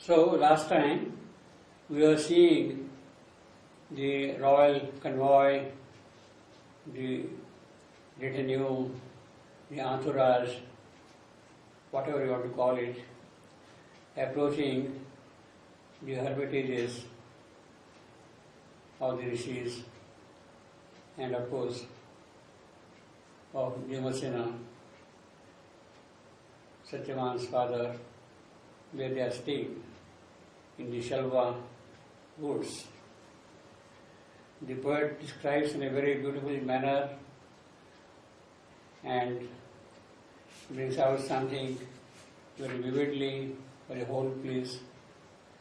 So last time we were seeing the royal convoy, the retinue, the entourage, whatever you want to call it, approaching the hermitages of the rishis and of course of Bhimasena, Satyavan's father, where they are staying in the Shalva woods. The poet describes in a very beautiful manner and brings out something very vividly for the whole place,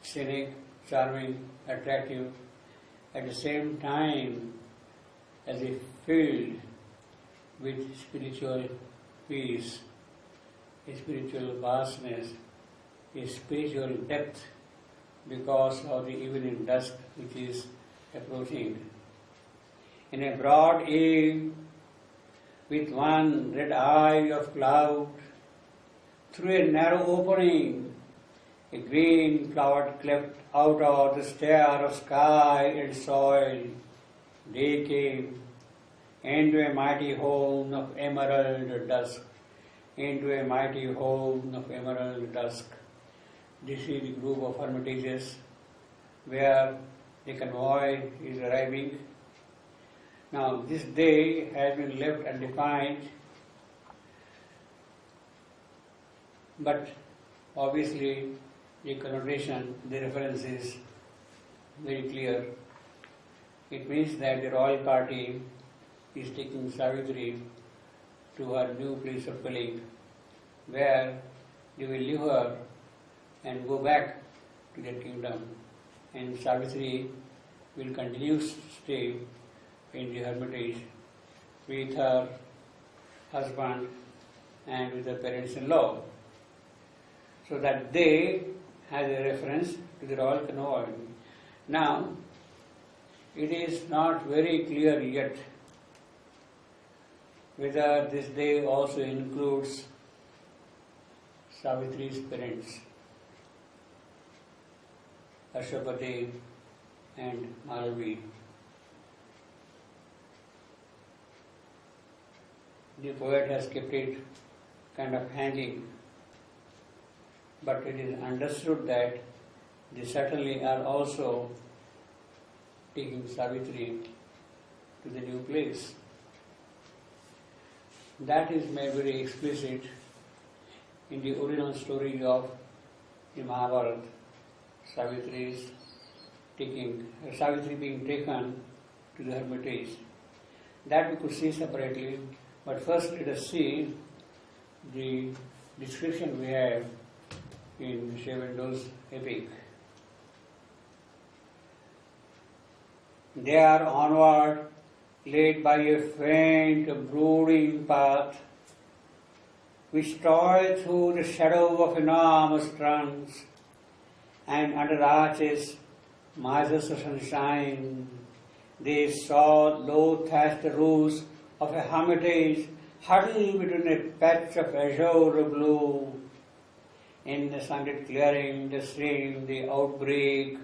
scenic, charming, attractive, at the same time as if filled with spiritual peace, a spiritual vastness, a spiritual depth because of the evening dusk which is approaching. In a broad eve, with one red eye of cloud, through a narrow opening, a green cloud cleft out of the stare of sky and soil, day came into a mighty home of emerald dusk, into a mighty home of emerald dusk. This is the group of hermitages where the convoy is arriving. Now this day has been left undefined, but obviously the connotation, the reference is very clear. It means that the royal party is taking Savitri to her new place of dwelling, where they will leave her and go back to their kingdom. And Savitri will continue to stay in the hermitage with her husband and with her parents-in-law. So that day has a reference to the royal convoy. Now, it is not very clear yet whether this day also includes Savitri's parents, Ashwapati and Malavi. The poet has kept it kind of hanging, but it is understood that they certainly are also taking Savitri to the new place. That is made very explicit in the original story of the Mahabharata. Savitri being taken to the hermitage. That we could see separately, but first let us see the description we have in Sri Aurobindo's epic. They are onward, led by a faint, brooding path, which toiled through the shadow of enormous trunks, and under arches, masses of sunshine, they saw low thatched roofs of a hermitage huddled between a patch of azure blue. In the sunlit clearing, the stream, the outbreak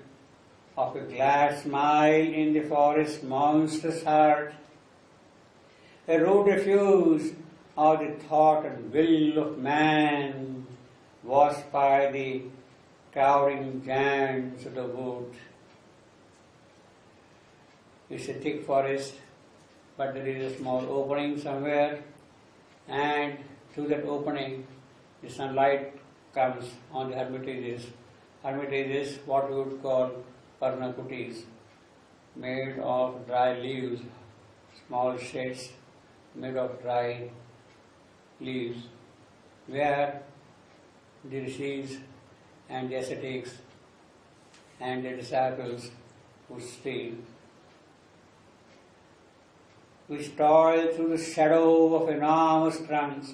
of a glad smile in the forest's monstrous heart, a rude refuge of the thought and will of man, washed by the towering giants of the wood. It's a thick forest, but there is a small opening somewhere, and through that opening, the sunlight comes on the hermitages. Hermitages, what we would call parnakutis, made of dry leaves, small sheds made of dry leaves, where the rishis and the ascetics and the disciples would stay, which toil through the shadow of enormous trunks,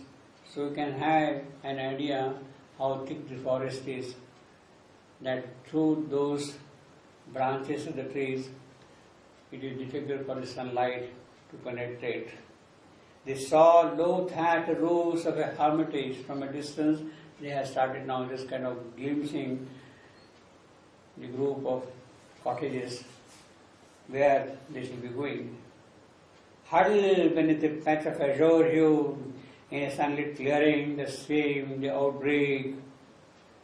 so you can have an idea how thick the forest is, that through those branches of the trees it is difficult for the sunlight to penetrate. They saw low thatched roofs of a hermitage from a distance. They have started now just kind of glimpsing the group of cottages where they shall be going. Huddled beneath a patch of azure hue in a sunlit clearing, the same, the outbreak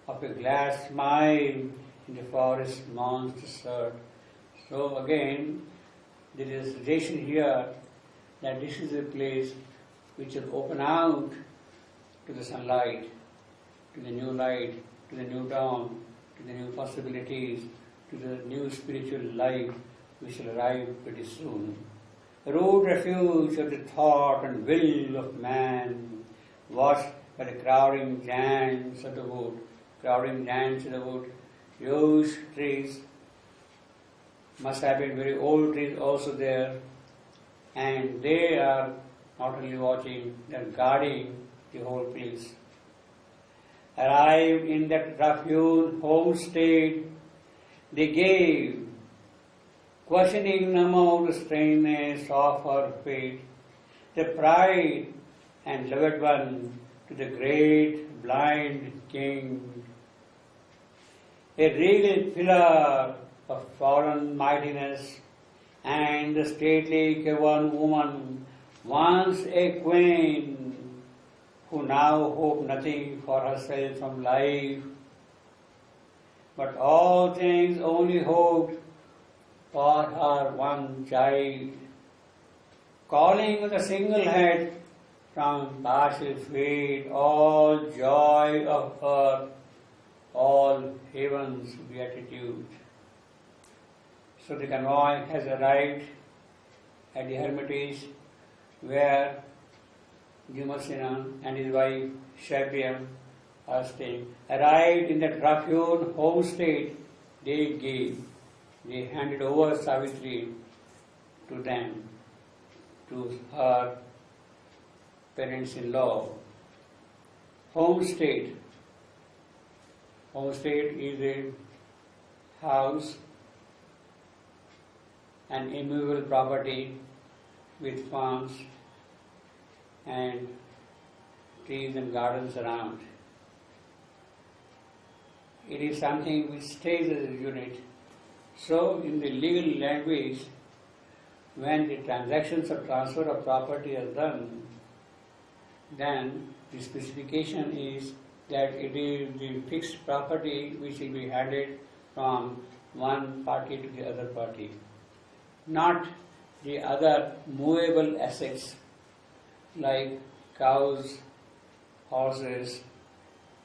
of a glass smile in the forest mounts the surf. So again, there is a suggestion here that this is a place which will open out to the sunlight, to the new light, to the new dawn, to the new possibilities, to the new spiritual life which will arrive pretty soon. The rude refuge of the thought and will of man, watched by the crowding giants of the wood, huge trees, must have been very old trees also there, and they are not only watching, they are guarding the whole place. Arrived in that rough-hewn homestead, they gave, questioning no more the strangeness of her fate, the pride and loved one to the great blind king. A regal pillar of fallen mightiness, and the stately Kevan woman, once a queen, who now hoped nothing for herself from life, but all things only hoped for her one child, calling with a single head from partial fate all joy of earth, all heaven's beatitude. So the convoy has arrived at the hermitage where Bhimasena and his wife Shabhyam are staying. Arrived in that rough-hewn homestead, they handed over Savitri to them, to her parents-in-law. Homestead is a house, an immovable property with farms and trees and gardens around. It is something which stays as a unit. So in the legal language, when the transactions of transfer of property are done, then the specification is that it is the fixed property which will be handed from one party to the other party, not the other movable assets like cows, horses,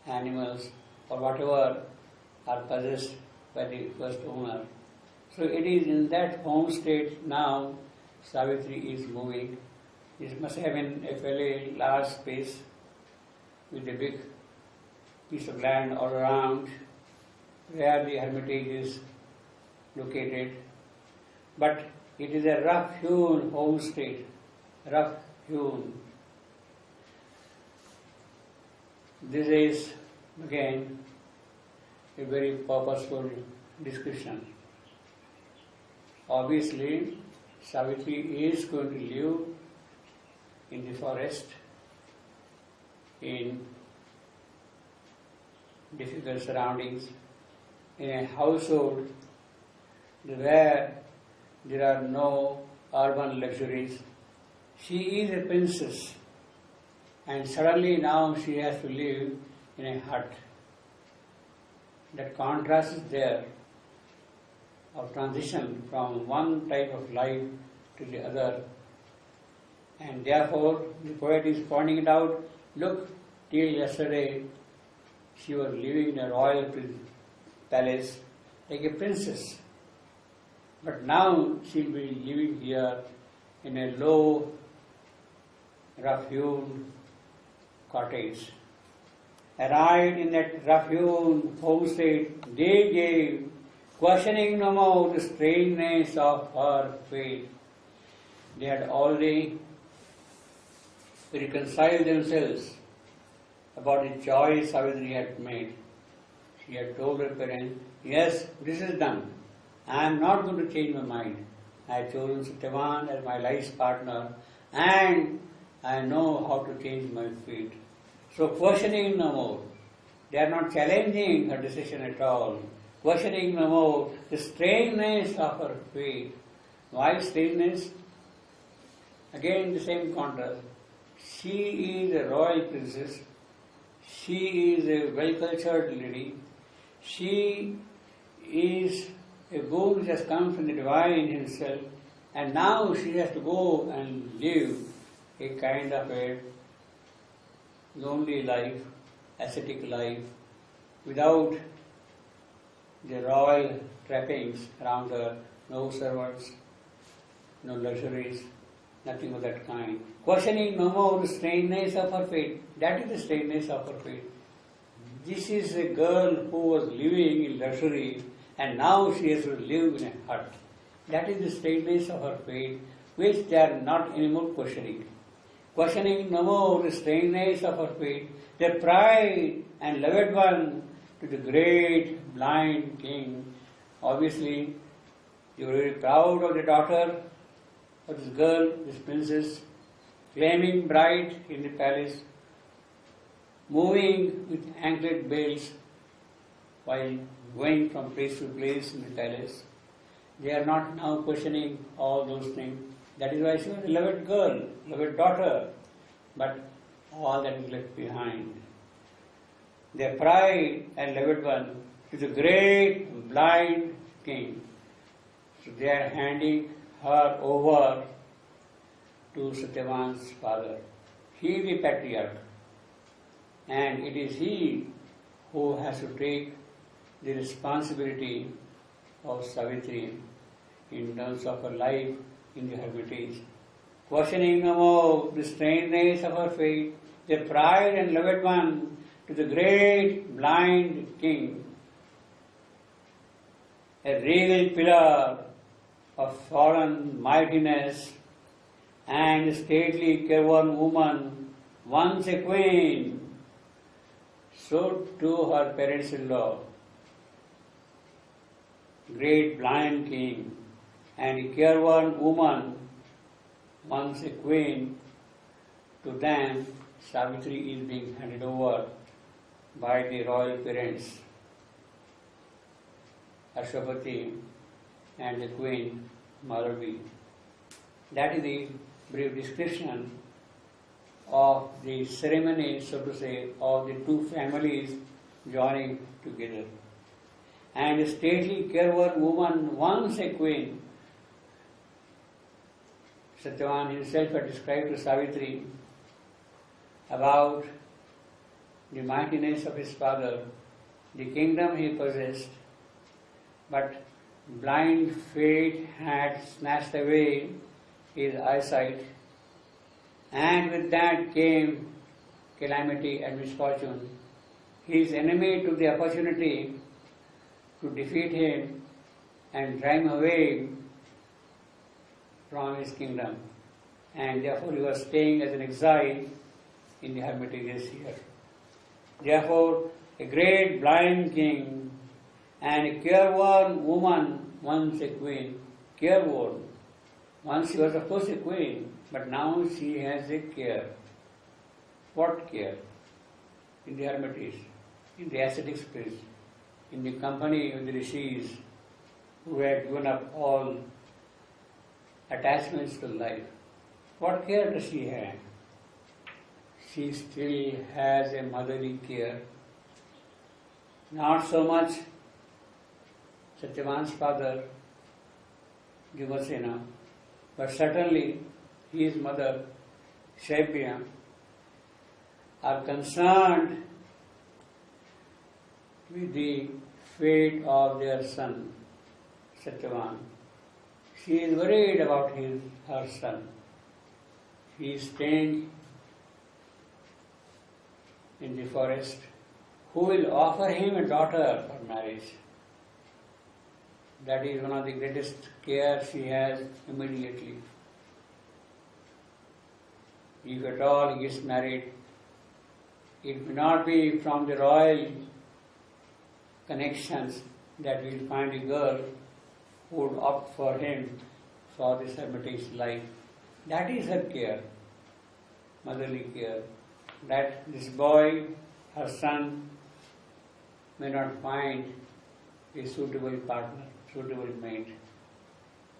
animals, or whatever are possessed by the first owner. So it is in that homestead now Savitri is moving. It must have been a fairly large space with a big piece of land all around where the hermitage is located. But it is a rough-hewn homestead, rough-hewn. This is again a very purposeful description. Obviously, Savitri is going to live in the forest, in difficult surroundings, in a household where there are no urban luxuries. She is a princess, and suddenly now she has to live in a hut. That contrast is there of transition from one type of life to the other. And therefore, the poet is pointing it out, look, till yesterday she was living in a royal palace like a princess. But now she'll be living here in a low, rough-hewn cottage. Arrived in that rough-hewn homestead, they gave, questioning no more the strangeness of her fate. They had already reconciled themselves about the choice Savitri had made. She had told her parents, yes, this is done. I am not going to change my mind. I have chosen Satyavan as my life's partner, and I know how to change my fate. So questioning no more. They are not challenging her decision at all. questioning no more the strangeness of her fate. Why strangeness? Again the same contrast. She is a royal princess. She is a well-cultured lady. She is a boon which has come from the divine himself, and now she has to go and live a kind of a lonely life, ascetic life, without the royal trappings around her, no servants, no luxuries, nothing of that kind. Questioning no more the strangeness of her fate. That is the strangeness of her fate. This is a girl who was living in luxury and now she has to live in a hut. That is the strangeness of her fate, which they are not anymore questioning. Questioning no more the strangeness of her fate, their pride and loved one to the great blind king. Obviously, you are very proud of the daughter of this girl, this princess, claiming bride in the palace, moving with anklet bells while going from place to place in the palace. They are not now questioning all those things. That is why she was a beloved girl, beloved daughter, but all that is left behind. Their pride and beloved one is a great blind king. So they are handing her over to Satyavan's father. He is the patriarch, and it is he who has to take the responsibility of Savitri in terms of her life in the hermitage. Questioning no more the strangeness of her fate, the pride and loved one to the great blind king, a regal pillar of foreign mightiness and stately careworn woman, once a queen, so too her parents-in-law, great blind king, and a careworn woman, once a queen, to them Savitri is being handed over by the royal parents, Ashwapati and the queen Malavi. That is the brief description of the ceremony, so to say, of the two families joining together. And a stately careworn woman, once a queen, Satyavan himself had described to Savitri about the mightiness of his father, the kingdom he possessed, but blind fate had snatched away his eyesight, and with that came calamity and misfortune. His enemy took the opportunity to defeat him and drive him away from his kingdom, and therefore he was staying as an exile in the hermitages here. Therefore, a great blind king and a careworn woman, once a queen, careworn. Once she was of course a queen, but now she has a care. What care? In the hermitage, in the ascetic space, in the company of the rishis who had given up all attachments to life. What care does she have? She still has a motherly care. Not so much Satyavan's father, Bhimasena, but certainly his mother, Shaibya, are concerned with the fate of their son, Satyavan. She is worried about her son. He is staying in the forest. Who will offer him a daughter for marriage? That is one of the greatest care she has immediately. If at all he gets married, it may not be from the royal connections that we will find a girl who would opt for him for this hermitage life. That is her care, motherly care, that this boy, her son, may not find a suitable partner, suitable mate.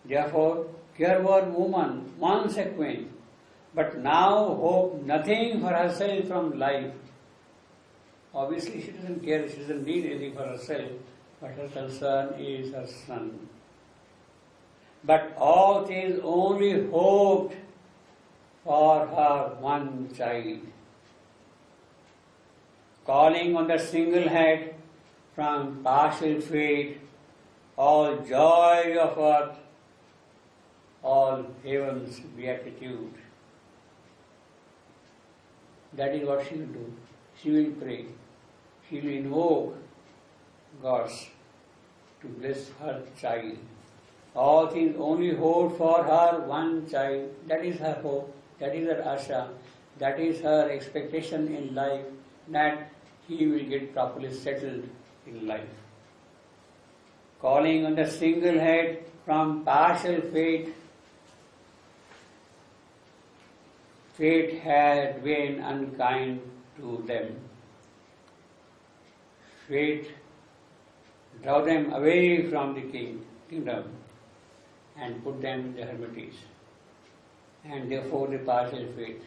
Therefore, here was woman, once a queen, but now hope nothing for herself from life. Obviously, she doesn't care, she doesn't need anything for herself, but her concern is her son. But all things only hoped for her one child. Calling on the single head from partial fate, all joy of earth, all heaven's beatitude. That is what she will do. She will pray. She will invoke gods to bless her child. All things only hold for her one child. That is her hope. That is her asha. That is her expectation in life, that he will get properly settled in life. Calling on the single head from partial fate, fate had been unkind to them. Fate drove them away from the kingdom and put them in the hermitage, and therefore the partial fate.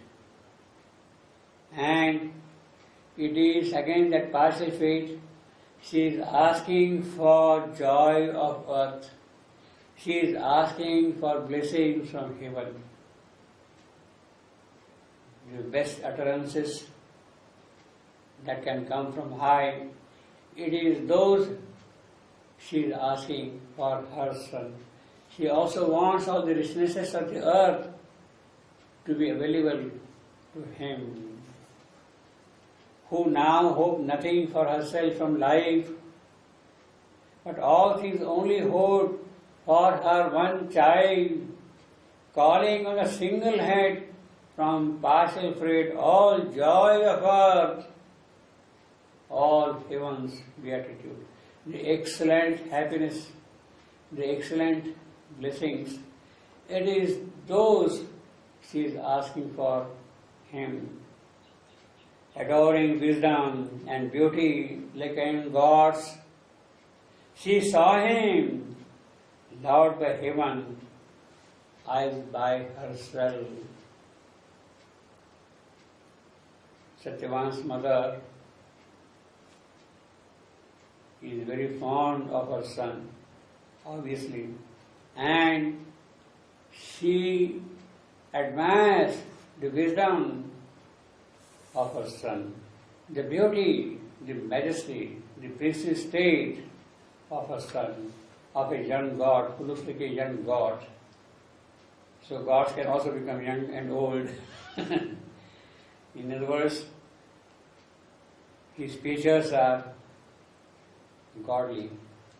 And it is again that partial fate, she is asking for joy of earth, she is asking for blessings from heaven. The best utterances that can come from high, it is those she is asking for her son. She also wants all the richnesses of the earth to be available to him, who now hope nothing for herself from life, but all things only hope for her one child, calling on a single head from partial freight, all joy of earth, all heaven's beatitude, the excellent happiness, the excellent blessings. It is those she is asking for him. Adoring wisdom and beauty like in gods, she saw him, loved by heaven as by herself. Satyavan's mother is very fond of her son, obviously, and she admires the wisdom of her son, the beauty, the majesty, the priestly state of her son, of a young god who looks like a young god. So gods can also become young and old. In other words, his features are godly,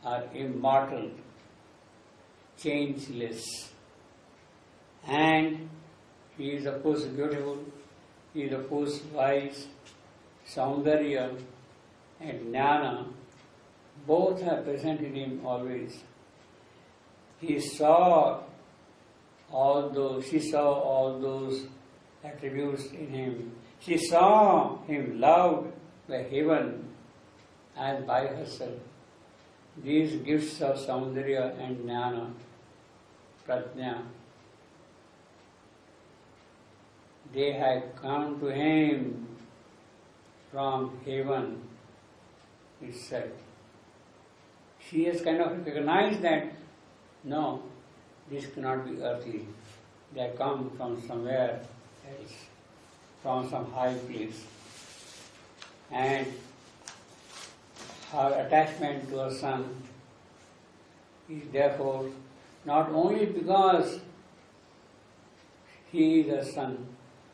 are immortal, changeless, and he is of course beautiful, he is of course wise. Saundarya and Jnana, both are present in him always. She saw all those attributes in him. She saw him loved by heaven as by herself. These gifts of Saundarya and Jnana, Prajna, they had come to him from heaven itself. She has kind of recognized that, no, this cannot be earthly. They come from somewhere else, from some high place. And her attachment to her son is therefore not only because he is her son,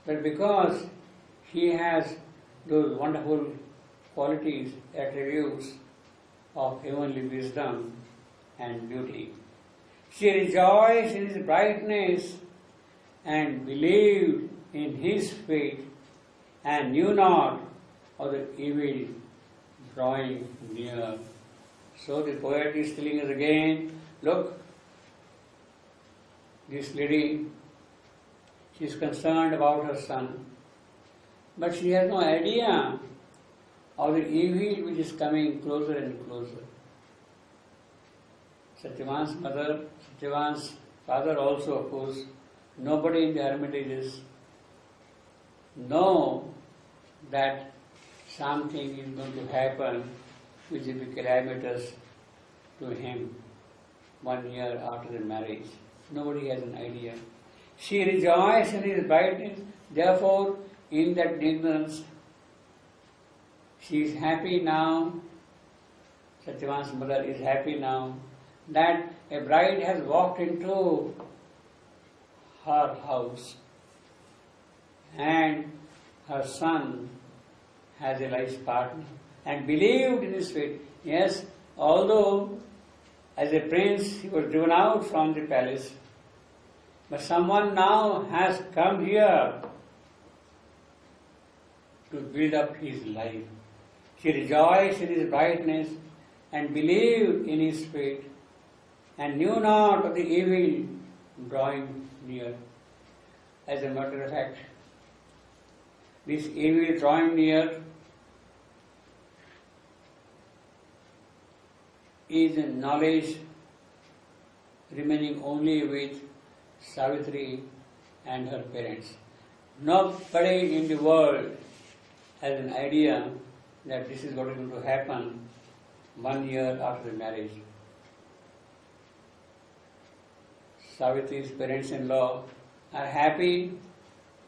but because he has those wonderful qualities, attributes of heavenly wisdom and beauty. She rejoiced in his brightness and believed in his fate and knew not of the evil drawing near. So the poet is telling us again, look, this lady, she is concerned about her son, but she has no idea of the evil which is coming closer and closer. Satyavan's mother, Satyavan's father also, of course, nobody in the hermitages know that something is going to happen which will be calamitous to him 1 year after the marriage. Nobody has an idea. She rejoiced in his brightness, therefore, in that ignorance, she is happy now. Satyavan's mother is happy now that a bride has walked into her house and her son has a life partner and believed in his fate. Yes, although as a prince he was driven out from the palace, but someone now has come here to build up his life. She rejoiced in his brightness and believed in his fate and knew not of the evil drawing near. As a matter of fact, this evil drawing near is a knowledge remaining only with Savitri and her parents. Nobody in the world has an idea that this is what is going to happen 1 year after the marriage. Savitri's parents-in-law are happy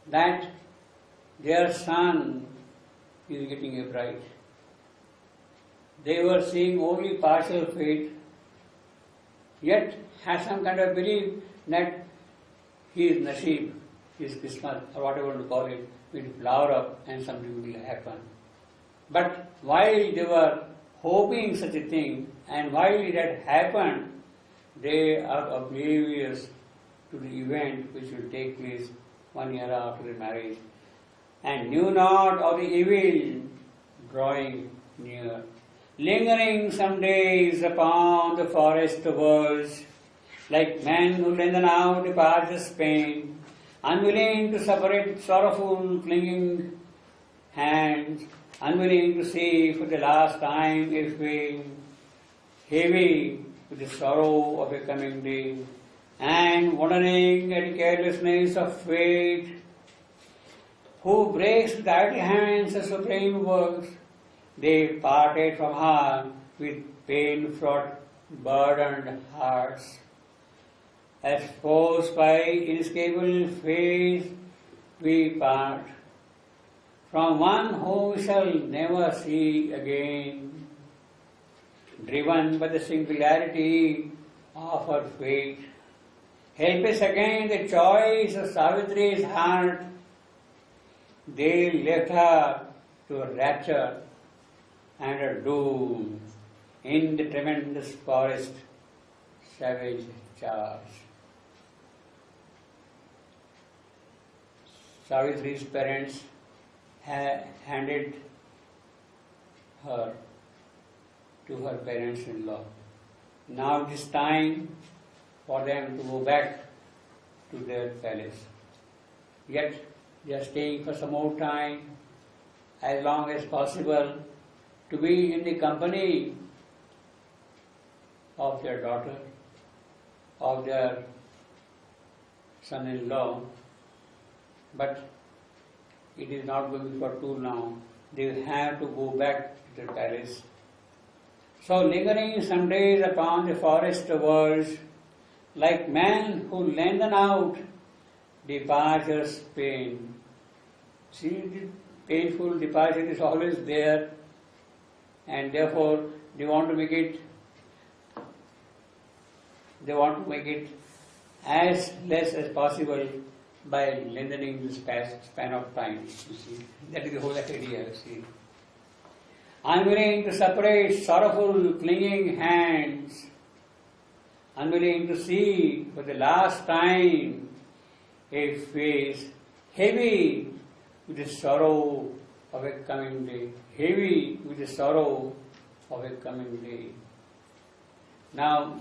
that their son is getting a bride. They were seeing only partial fate, yet had some kind of belief that his nasib, his Qismat, or whatever you want to call it, will flower up and something will happen. But while they were hoping such a thing, and while it had happened, they are oblivious to the event which will take place 1 year after the marriage, and knew not of the evil drawing near. Lingering some days upon the forest worlds, like men who lengthen out departure's pain, unwilling to separate sorrowful clinging hands, unwilling to see for the last time a fame, heavy with the sorrow of a coming day, and wondering at the carelessness of fate, who breaks with idle hands the supreme works. They parted from her with pain-fraught, burdened hearts. As forced by inescapable fate, we part from one whom we shall never see again, driven by the singularity of her fate. Helpless against the choice of Savitri's heart, they left her to a rapture and a doom in the tremendous forest, savage charge. Savitri's parents handed her to her parents-in-law. Now it is time for them to go back to their palace. Yet they are staying for some more time, as long as possible, to be in the company of their daughter, of their son-in-law, but it is not going to be for too long. They have to go back to the palace. So lingering some days upon the forest worlds, like men who lengthen out departure's pain. See, the painful departure is always there, and therefore they want to make it as less as possible by lengthening the span of time. You see, that is the whole idea. You see, unwilling to separate sorrowful clinging hands, unwilling to see for the last time a face heavy with the sorrow of a coming day, heavy with the sorrow of a coming day. Now,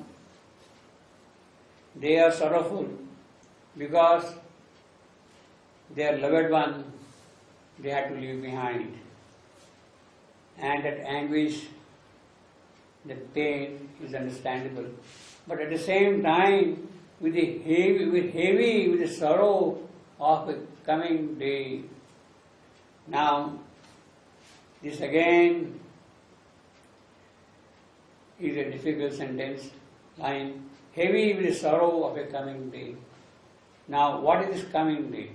they are sorrowful because their loved one they had to leave behind. And that anguish the pain is understandable. But at the same time, with the sorrow of a coming day. Now, this again is a difficult sentence line. Heavy with the sorrow of a coming day. Now, what is this coming day?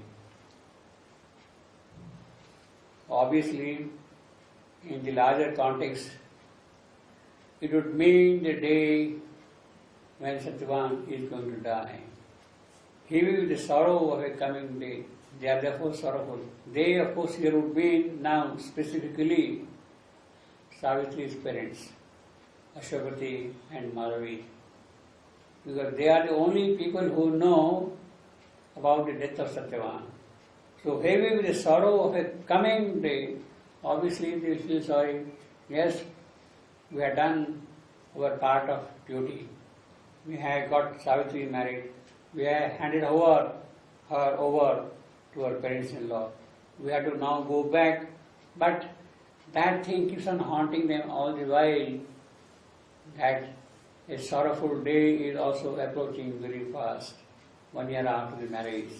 Obviously, in the larger context, it would mean the day when Satyavan is going to die. Heavy with the sorrow of a coming day. They are therefore sorrowful. They, of course, here would mean now specifically Savitri's parents, Ashwapati and Madhavi. Because they are the only people who know about the death of Satyavan. So heavy with the sorrow of a coming day, obviously they will feel sorry. Yes, we have done our part of duty. We have got Savitri married. We have handed her over to her parents-in-law. We have to now go back. But that thing keeps on haunting them all the while, that a sorrowful day is also approaching very fast, 1 year after the marriage.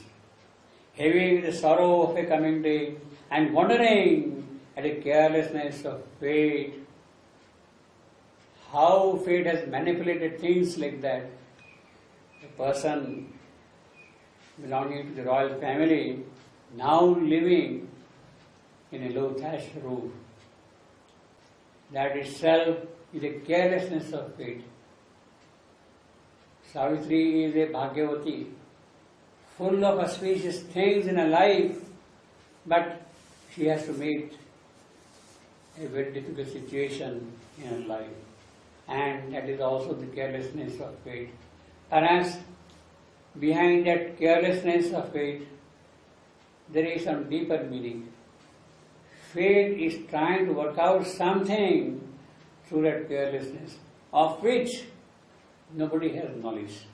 Heavy with the sorrow of a coming day and wondering at the carelessness of fate, how fate has manipulated things like that. A person belonging to the royal family, now living in a low thatched roof. That itself is a carelessness of fate. Savitri is a Bhagyavati, full of auspicious things in her life, but she has to meet a very difficult situation in her life. And that is also the carelessness of fate. Perhaps behind that carelessness of fate, there is some deeper meaning. Fate is trying to work out something through that carelessness, of which nobody has knowledge.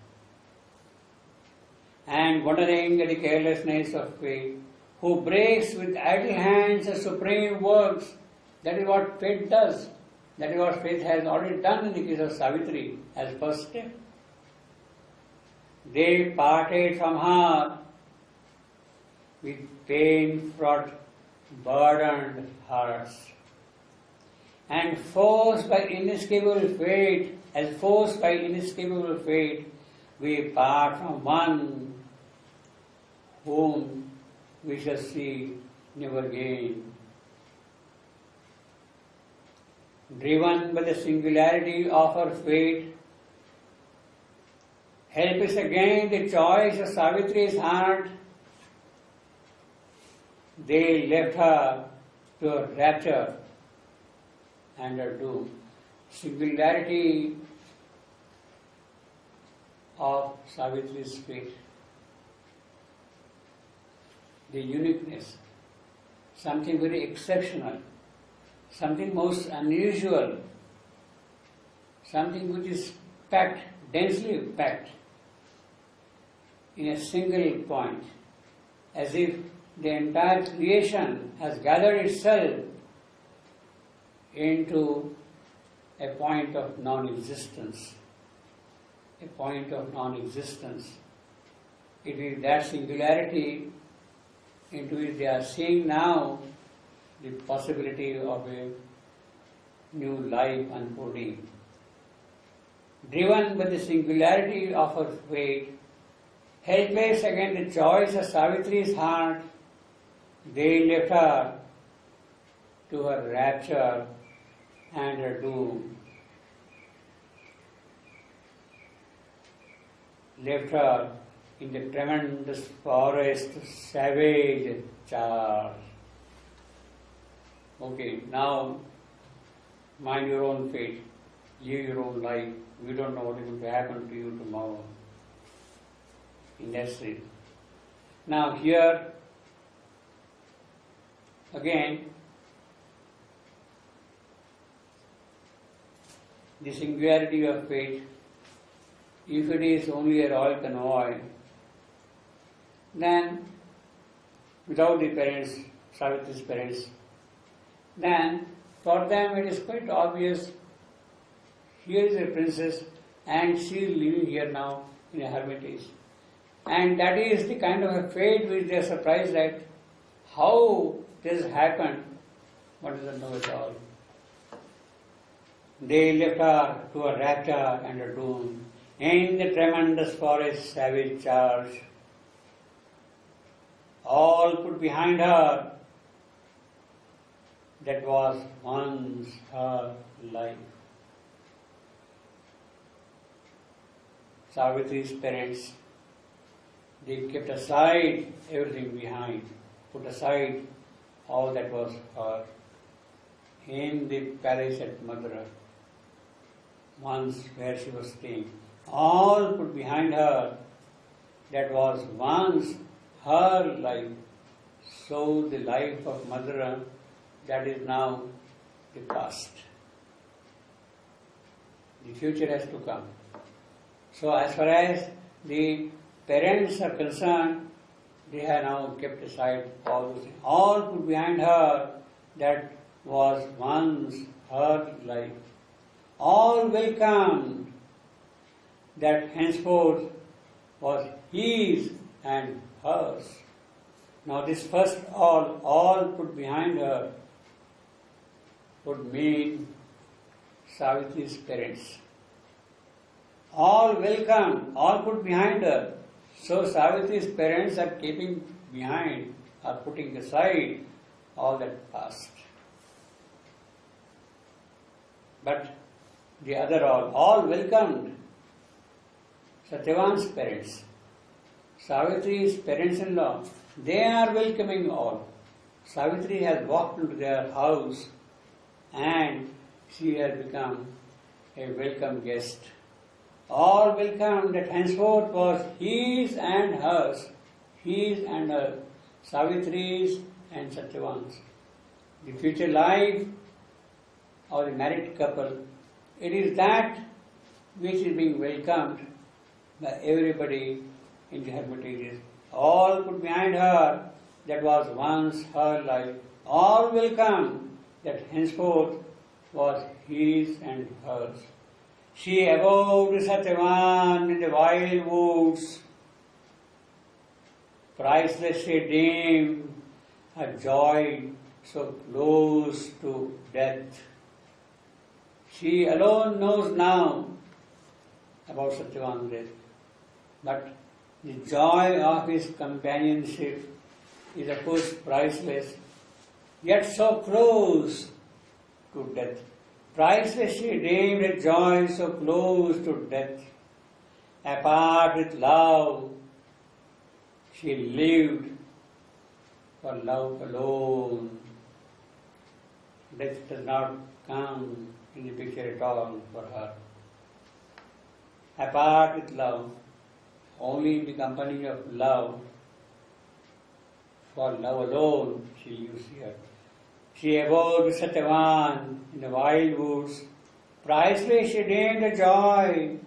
And wondering at the carelessness of fate, who breaks with idle hands the supreme works, that is what fate does. That is what fate has already done in the case of Savitri as first step. They parted from her with pain-fraught, burdened hearts, and forced by inescapable fate, we part from one whom we shall see never again. Driven by the singularity of her fate, help us again the choice of Savitri's heart. They left her to her rapture and her doom. Singularity of Savitri's fate. The uniqueness, something very exceptional, something most unusual, something which is packed, densely packed in a single point, as if the entire creation has gathered itself into a point of non-existence. A point of non-existence. It is that singularity into which they are seeing now the possibility of a new life unfolding. Driven by the singularity of her fate, helpless against the choice of Savitri's heart, they left her to her rapture and her doom. Left her in the tremendous forest to savage charge. Okay, now mind your own fate, live your own life. We don't know what is going to happen to you tomorrow. In that state. Now here, again, the singularity of fate, if it is only a royal convoy, then without the parents, Savitri's parents, then for them it is quite obvious Here is a princess and she is living here now in a hermitage. And that is the kind of a fate which they are surprised at. How this happened, one doesn't know at all. They left her to a rapture and a doom. In the tremendous forest savage charge, all put behind her that was once her life. Savitri's parents, they kept aside everything behind, put aside all that was her in the palace at Mathura, once where she was staying. All put behind her that was once her life. So the life of Mathura, that is now the past. The future has to come. So as far as the parents are concerned, they have now kept aside all those things. All put behind her that was once her life. All welcomed that henceforth was his and hers. Now this first all put behind her would mean Savitri's parents. All welcomed, all put behind her. So Savitri's parents are keeping behind, are putting aside all that past. But the other all welcomed Satyavan's parents. Savitri's parents-in-law, they are welcoming all. Savitri has walked into their house and she has become a welcome guest. All welcome that henceforth was his and hers, his and her, Savitri's and Satyavan's. The future life of the married couple, it is that which is being welcomed by everybody in the hermitages. All put behind her that was once her life. All welcome that henceforth was his and hers. She abode Satyavan in the wild woods. Priceless she deemed her joy so close to death. She alone knows now about Satyavan's death. But the joy of his companionship is of course priceless, yet so close to death. Priceless she deemed a joy so close to death. Apart with love, she lived for love alone. Death does not come in the picture at all for her. Apart with love, only in the company of love, for love alone she lives here. She abode Satyavan in the wild woods. Priceless she deemed a joy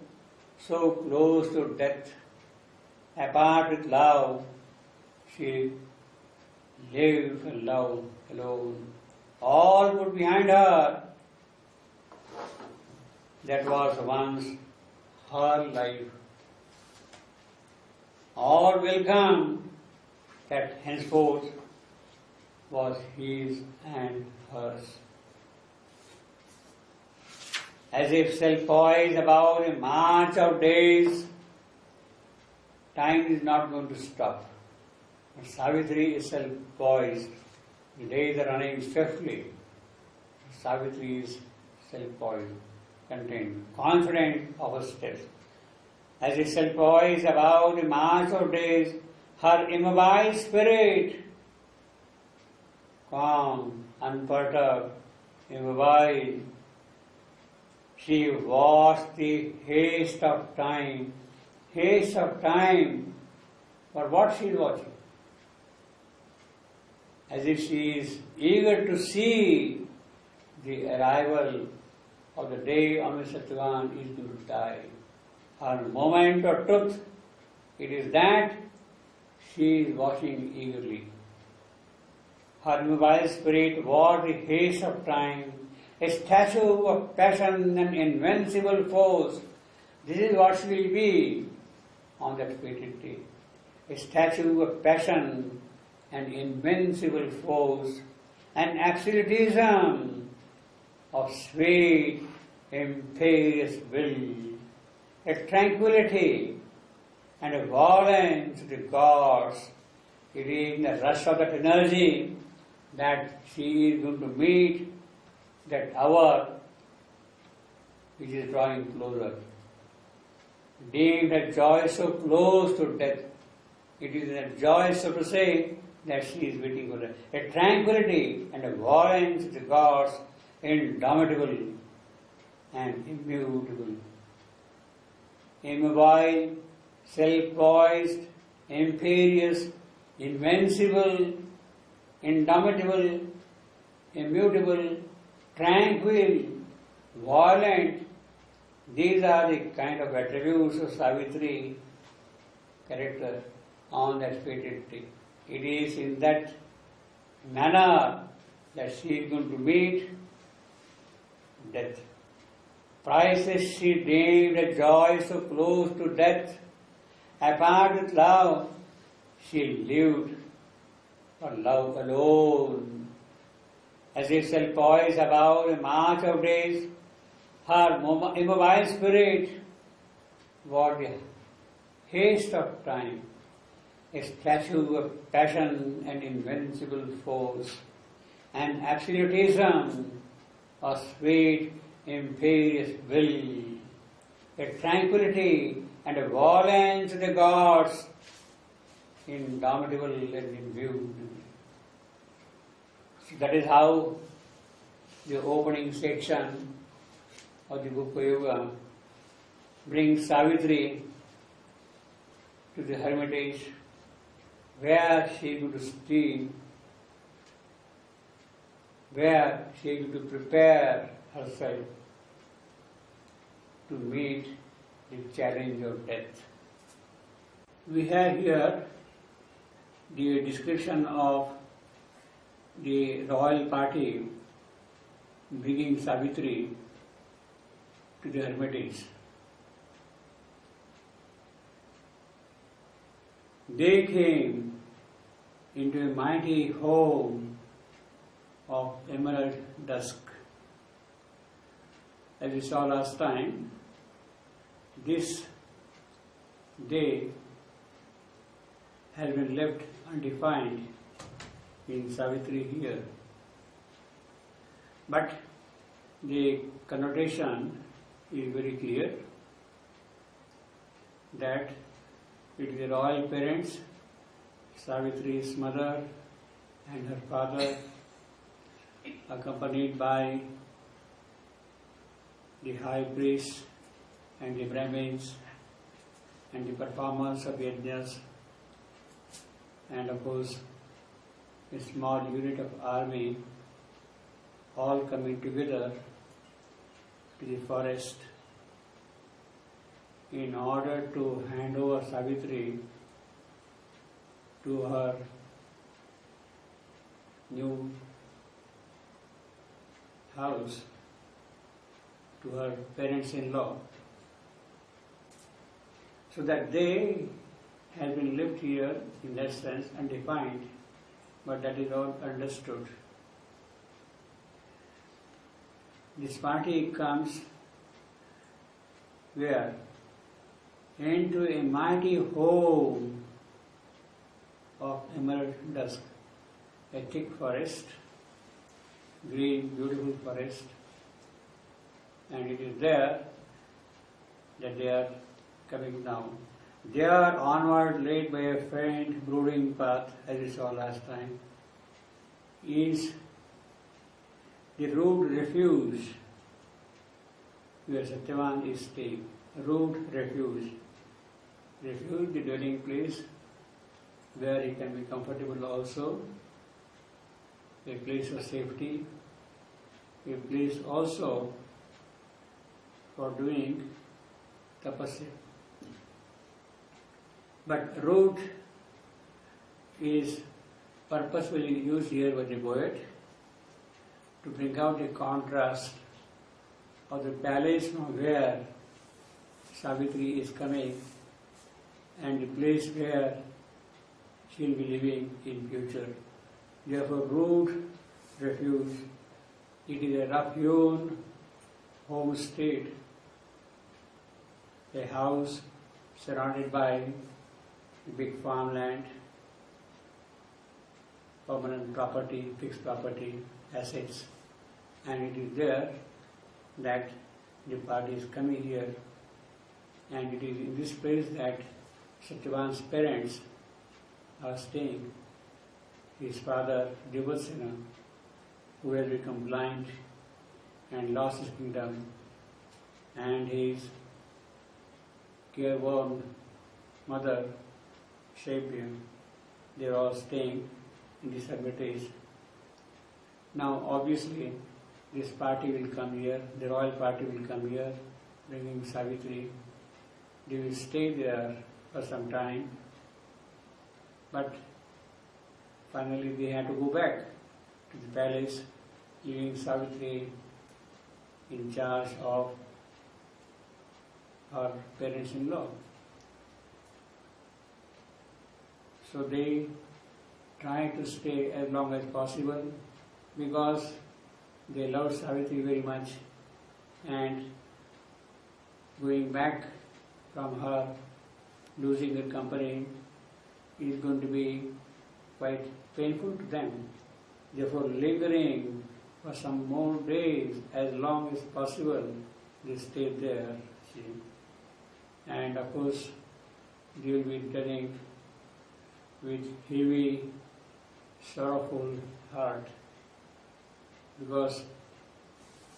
so close to death. Apart with love, she lived for love alone. All put behind her that was once her life. All welcome that henceforth was his and hers. As if self-poised about a march of days, time is not going to stop. But Savitri is self-poised. The days are running swiftly. Savitri is self-poised, contained, confident of her steps. As if self-poised about the march of days, her immobile spirit, calm, unperturbed, immobile, she watched the haste of time. Haste of time. For what she is watching? As if she is eager to see the arrival of the day on which Satyavan is going to die. Her moment of truth, it is that she is watching eagerly. Her immobile spirit watched the haste of time a statue of passion and invincible force. This is what she will be on that fated day. A statue of passion and invincible force, an absolutism of sweet, imperious will, a tranquility and a violence to the gods. It is in the rush of that energy that she is going to meet that hour which is drawing closer. Deemed a joy so close to death, it is a joy, so to say, that she is waiting for that. A tranquility and a violence to the gods, indomitable and immutable. Immobile, self-poised, imperious, invincible, indomitable, immutable, tranquil, violent. These are the kind of attributes of Savitri character on that fated day. It is in that manner that she is going to meet death. Priceless she deemed a joy so close to death. Apart with love, she lived for love alone. As if self-poised above the march of days, her immobile spirit was the haste of time, a statue of passion and invincible force, an absolutism of sweet, imperious will, a tranquility and a violence to the gods, indomitable and imbued. So that is how the opening section of the Book of Yoga brings Savitri to the hermitage where she is going to stay, where she is going to prepare herself to meet the challenge of death. We have here the description of the royal party bringing Savitri to the hermitage. They came into a mighty home of emerald dusk. As we saw last time, this day has been left undefined in Savitri here. But the connotation is very clear that it is the royal parents, Savitri's mother and her father, accompanied by the high priest and the Brahmins and the performers of yajnas, and of course a small unit of army, all coming together to the forest in order to hand over Savitri to her new house, to her parents-in-law. So that day has been lived here in that sense undefined, but that is all understood. This party comes where? Into a mighty home of emerald dusk, a thick forest, green, beautiful forest, and it is there that they are coming down. They are onward led by a faint, brooding path, as we saw last time, is the rude refuge where Satyavan is staying. Rude refuge. Refuge, the dwelling place where he can be comfortable also, a place of safety, a place also for doing tapasya. But rude is purposefully used here by the poet to bring out a contrast of the palace from where Savitri is coming and the place where she will be living in future. Therefore, rude refuge. It is a rough-hewn homestead, a house surrounded by big farmland, permanent property, fixed property, assets, and it is there that the party is coming here, and it is in this place that Satyavan's parents are staying. His father, Devasena, who has become blind and lost his kingdom, and his careworn mother, Shapian, they are all staying in this hermitage. Now, obviously, this party will come here, the royal party will come here, bringing Savitri. They will stay there for some time, but finally they have to go back to the palace, leaving Savitri in charge of her parents-in-law. So they try to stay as long as possible because they love Savitri very much, and going back from her, losing her company, is going to be quite painful to them. Therefore, lingering for some more days, as long as possible, they stay there. See? And of course, they will be returning with heavy, sorrowful heart, because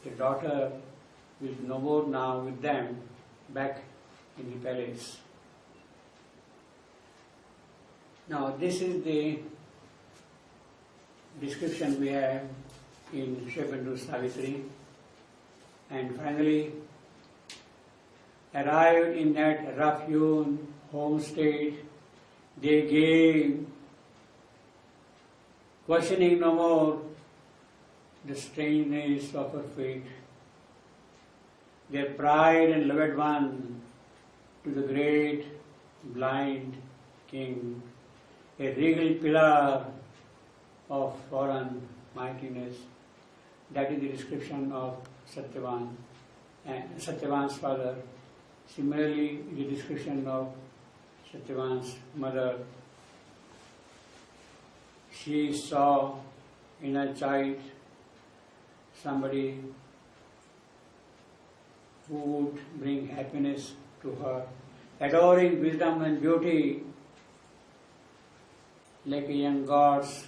the daughter is no more now with them, back in the palace. Now, this is the description we have in Shreyapantu Savitri. And finally, arrived in that rough-hewn homestead, they gave, questioning no more the strangeness of her fate, their pride and loved one, to the great blind king, a regal pillar of foreign mightiness. That is the description of Satyavan and Satyavan's father. Similarly, the description of Satyavan's mother. She saw in her child somebody who would bring happiness to her, adoring wisdom and beauty like a young goddess.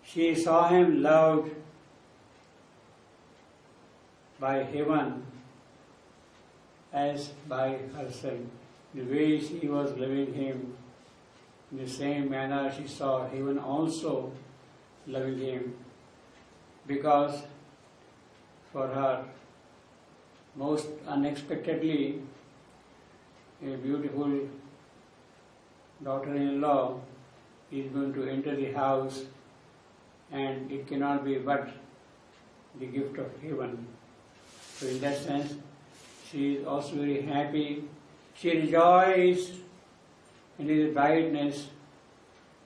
She saw him loved by heaven as by herself. The way she was loving him, in the same manner she saw heaven also loving him, because for her, most unexpectedly, a beautiful daughter-in-law is going to enter the house, and it cannot be but the gift of heaven. So in that sense, she is also very happy. She rejoiced in his brightness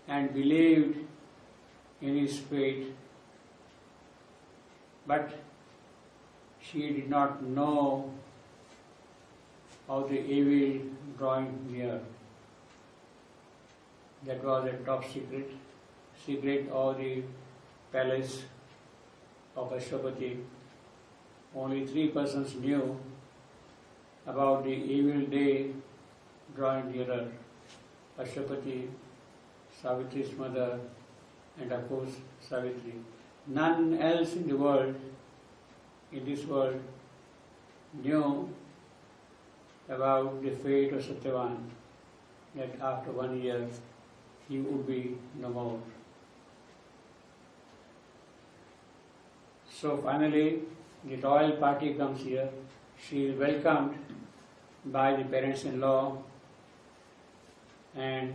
and believed in his fate. But she did not know of the evil drawing near. That was a top secret of the palace of Ashwapati. Only 3 persons knew about the evil day drawing nearer: Ashwapati, Savitri's mother, and of course Savitri. None else in the world, in this world, knew about the fate of Satyavan, that after 1 year he would be no more. So finally, the royal party comes here. She is welcomed by the parents-in-law, and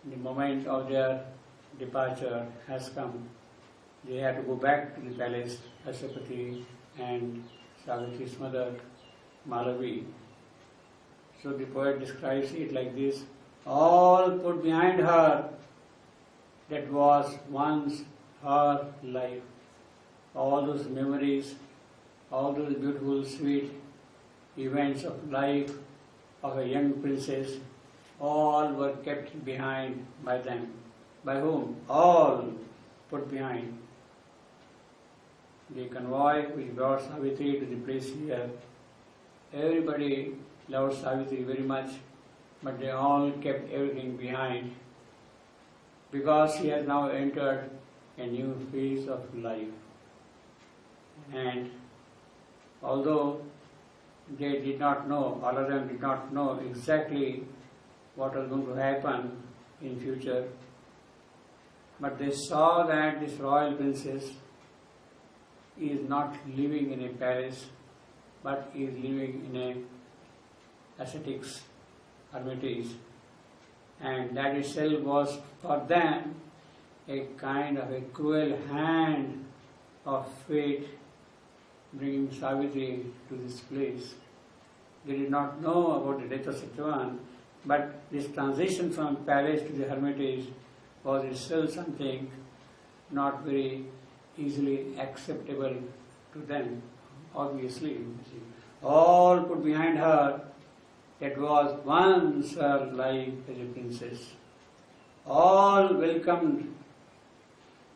the moment of their departure has come. they had to go back to the palace, Asapati and Savitri's mother, Malavi. So the poet describes it like this: all put behind her that was once her life. All those memories, all those beautiful, sweet events of life of a young princess, all were kept behind by them. By whom? All put behind. The convoy which brought Savitri to the place here, everybody loved Savitri very much, but they all kept everything behind because she has now entered a new phase of life. And although they did not know, all of them did not know exactly what was going to happen in future, but they saw that this royal princess is not living in a palace, but is living in a ascetics, hermitage, and that itself was for them a kind of a cruel hand of fate bringing Savitri to this place. They did not know about the death of Satyavan, but this transition from palace to the hermitage was itself something not very easily acceptable to them, obviously. All put behind her that was once her life as a princess. All welcomed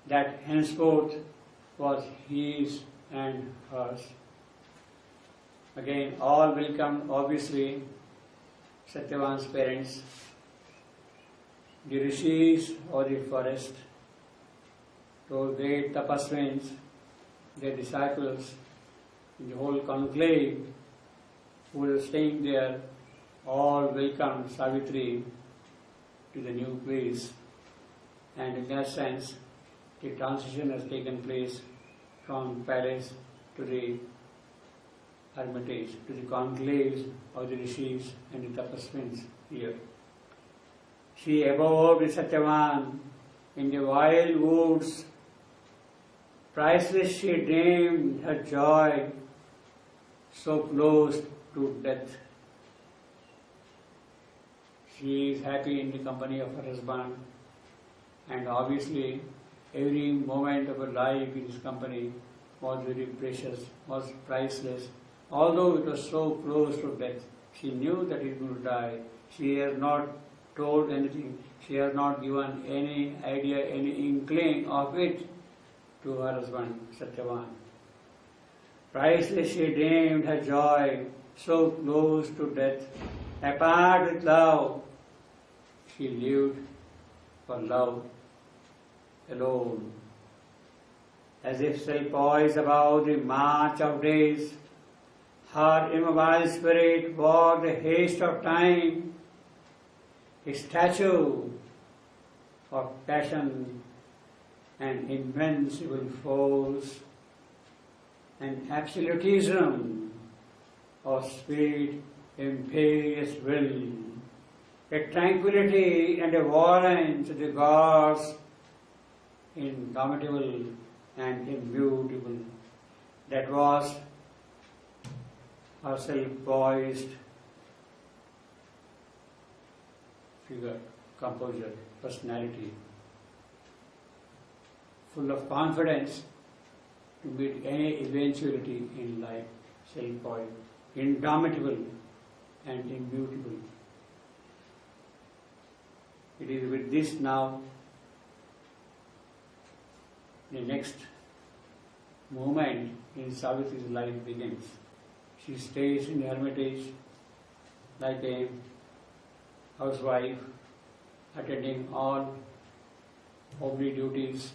that henceforth was his and hers. Again, all welcomed, obviously, Satyavan's parents, the rishis of the forest, those great tapasvins, their disciples, the whole conclave who were staying there, all welcomed Savitri to the new place. And in that sense, the transition has taken place from palace to the hermitage, to the conclaves of the rishis and the tapasvins here. She abode with Satyavan in the wild woods. Priceless she dreamed her joy, so close to death. She is happy in the company of her husband, and obviously every moment of her life in his company was very precious, was priceless. Although it was so close to death, she knew that he was going to die. She has not told anything. She has not given any idea, any inkling of it to her husband, Satyavan. Priceless she dreamed her joy, so close to death. Apart with love, she lived for love alone. As if still poised above the march of days, her immobile spirit walked the haste of time, a statue of passion and invincible force, an absolutism of sweet, imperious will, a tranquility and a warrant to the gods, indomitable and immutable, that was herself poised figure, composure, personality, full of confidence to meet any eventuality in life, self-poised, indomitable and immutable. It is with this now the next moment in Savitri's life begins. She stays in the hermitage like a housewife, attending all homely duties,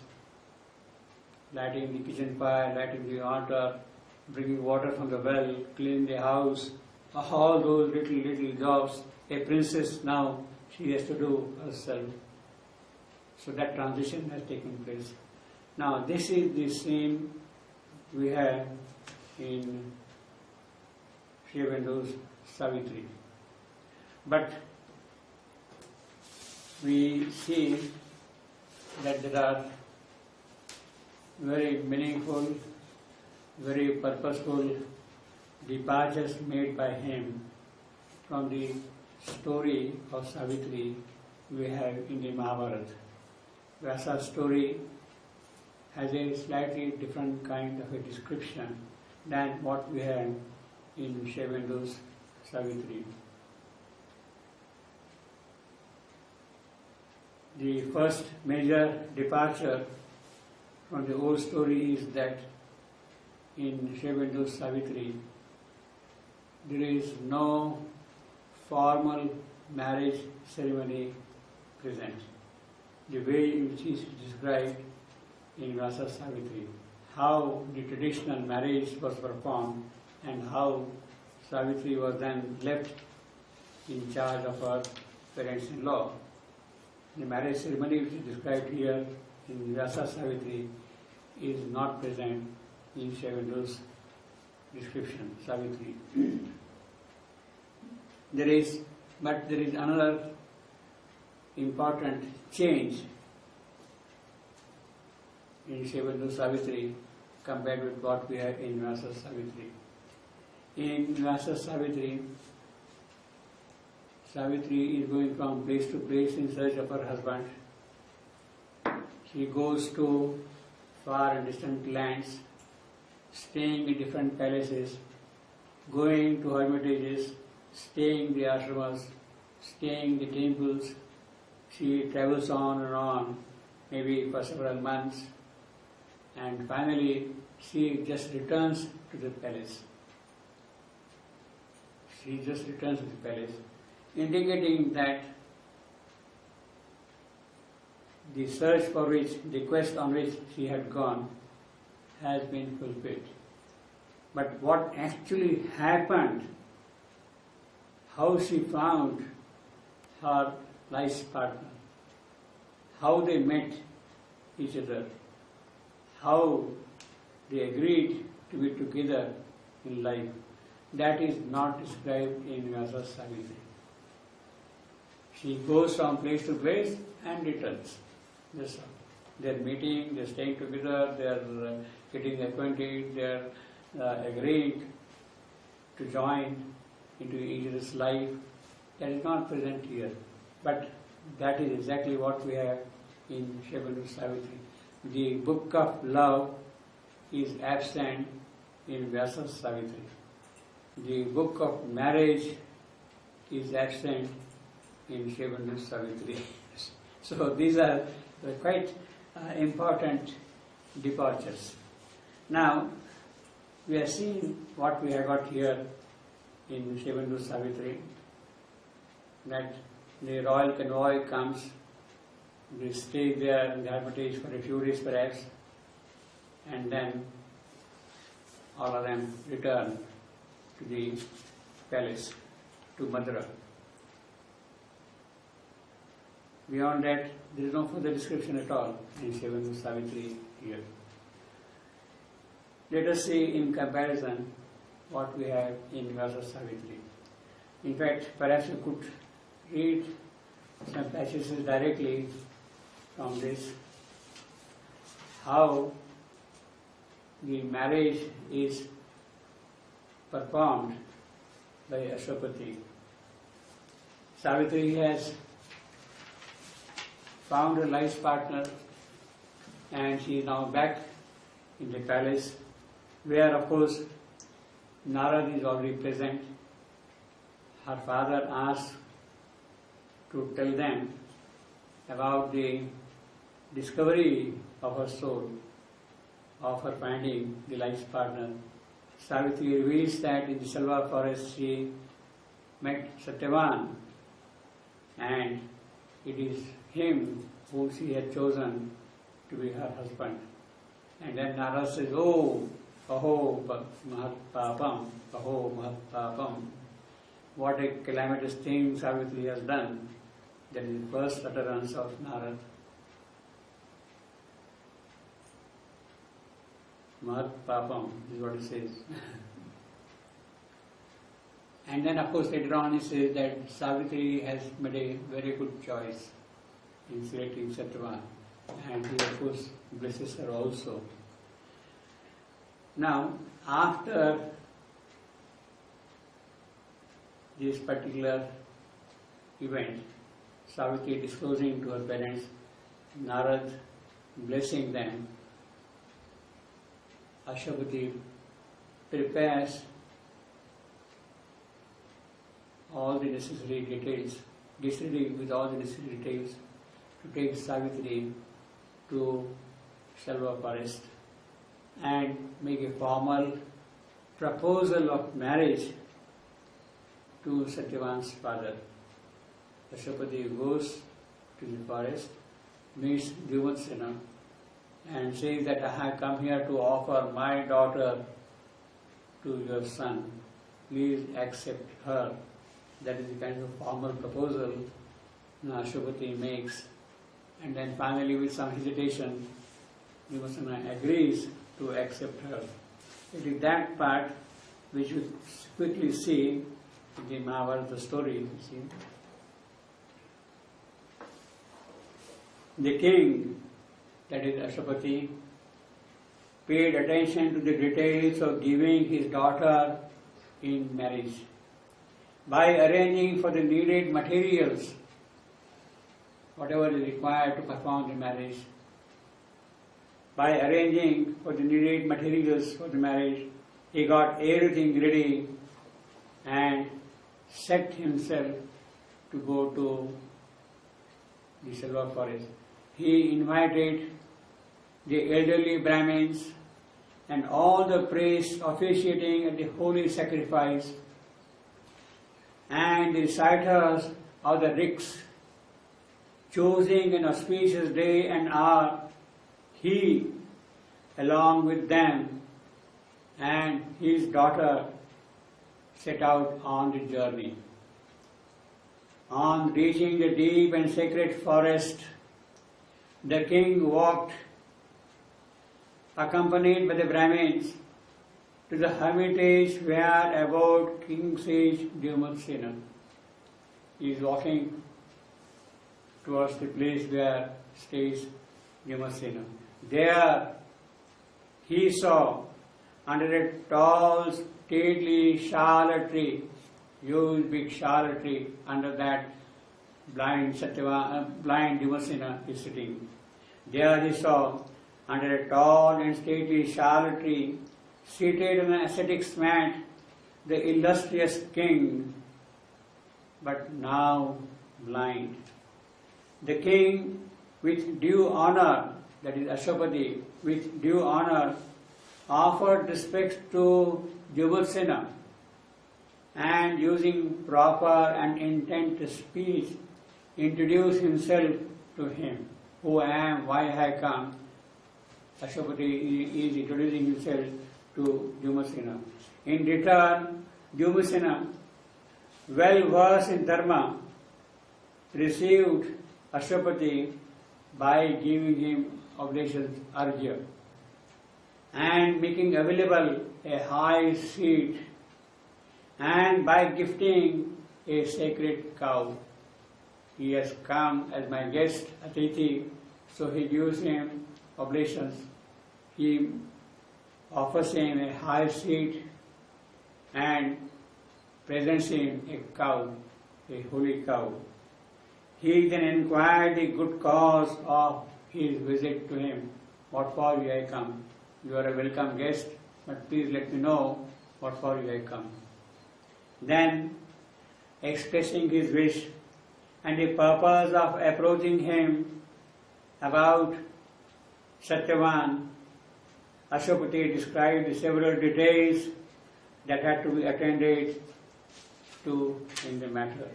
lighting the kitchen fire, lighting the altar, bringing water from the well, cleaning the house, all those little jobs a princess now she has to do herself. So that transition has taken place. Now this is the scene we have in Sri Aurobindo Savitri. But we see that there are very meaningful, very purposeful departures made by him from the story of Savitri we have in the Mahabharata. Vyasa's story has a slightly different kind of a description than what we have in Shaivendu's Savitri. The first major departure from the old story is that in Shaivendu's Savitri there is no formal marriage ceremony present, the way which is described in Vyasa's Savitri. How the traditional marriage was performed and how Savitri was then left in charge of her parents-in-law. The marriage ceremony which is described here in Vyasa's Savitri is not present in Shaivendu's description, Savitri. There is another important change in Shaivendu's Savitri compared with what we have in Vyasa's Savitri. In Vyasa's Savitri, Savitri is going from place to place in search of her husband. She goes to far and distant lands, staying in different palaces, going to hermitages, staying in the ashramas, staying in the temples. She travels on, maybe for several months, and finally she just returns to the palace. She just returns to the palace, indicating that the search for which, the quest on which she had gone has been fulfilled. But what actually happened, how she found her life's partner, how they met each other, how they agreed to be together in life, that is not described in Vyasa's Savitri. She goes from place to place and returns. That's all. They're meeting, they're staying together, they're getting acquainted, they're agreeing to join into each other's life. That is not present here. But that is exactly what we have in Shaivendu's Savitri. The book of love is absent in Vyasa's Savitri. The book of marriage is absent in Shaivendu's Savitri. So these are quite important departures. Now, we are seeing what we have got here in Shaivendu's Savitri, that the royal convoy comes, they stay there in the hermitage for a few days perhaps, and then all of them return to the palace, to Mathura. Beyond that, there is no further description at all in Shaivendu's Savitri here. Let us see in comparison what we have in Vyasa's Savitri. In fact, perhaps we could read some passages directly from this, how the marriage is performed by Ashwapati. Savitri has found her life's partner and she is now back in the palace, where of course Narad is already present. Her father asks to tell them about the discovery of her soul, of her finding the life's partner. Savitri reveals that in the Salva forest she met Satyavan, and it is him who she had chosen to be her husband. And then Narad says, "Oh, aho mahat papam, aho mahat papam." What a calamitous thing Savitri has done. That is the first utterance of Narad. Mahat papam is what he says. And then of course later on he says that Savitri has made a very good choice in selecting Satyavan, and he of course blesses her also Now, after this particular event, Savitri disclosing to her parents, Narad blessing them, Ashwapati prepares all the necessary details, gets ready with all the necessary details to take Savitri to Salva forest and make a formal proposal of marriage to Satyavan's father. Ashwapati goes to the forest, meets Dyumatsena and says that I have come here to offer my daughter to your son. Please accept her. That is the kind of formal proposal Ashwapati makes. And then finally, with some hesitation, Dyumatsena agrees to accept her. It is that part which we quickly see in the Mahabharata story. You see. The king, that is Ashwapati, paid attention to the details of giving his daughter in marriage by arranging for the needed materials, whatever is required to perform the marriage. By arranging for the needed materials for the marriage, he got everything ready and set himself to go to the Salva forest. He invited the elderly Brahmins and all the priests officiating at the holy sacrifice and the reciters of the riks, choosing an auspicious day and hour. He, along with them and his daughter, set out on the journey. On reaching the deep and sacred forest, the king walked, accompanied by the Brahmins, to the hermitage where abode King Sage Dyumatsena. He is walking towards the place where stays Dyumatsena. There he saw, under a tall, stately shala tree, huge big shala tree, under that blind Dyumatsena is sitting. There he saw, under a tall and stately shala tree, seated on an ascetic mat, the illustrious king, but now blind. The king, with due honor, that is Ashwapati, with due honor, offered respects to Dyumatsena and using proper and intent speech, introduced himself to him. Who I am, why I have come. Ashwapati is introducing himself to Dyumatsena. In return, Dyumatsena, well versed in dharma, received Ashwapati by giving him oblations argya and making available a high seat and by gifting a sacred cow. He has come as my guest, Atithi, so he gives him oblations. He offers him a high seat and presents him a cow, a holy cow. He then inquired the good cause of his visit to him. What for you I come? You are a welcome guest, but please let me know what for you I come. Then, expressing his wish and the purpose of approaching him about Satyavan, Ashwapati described the several details that had to be attended to in the matter.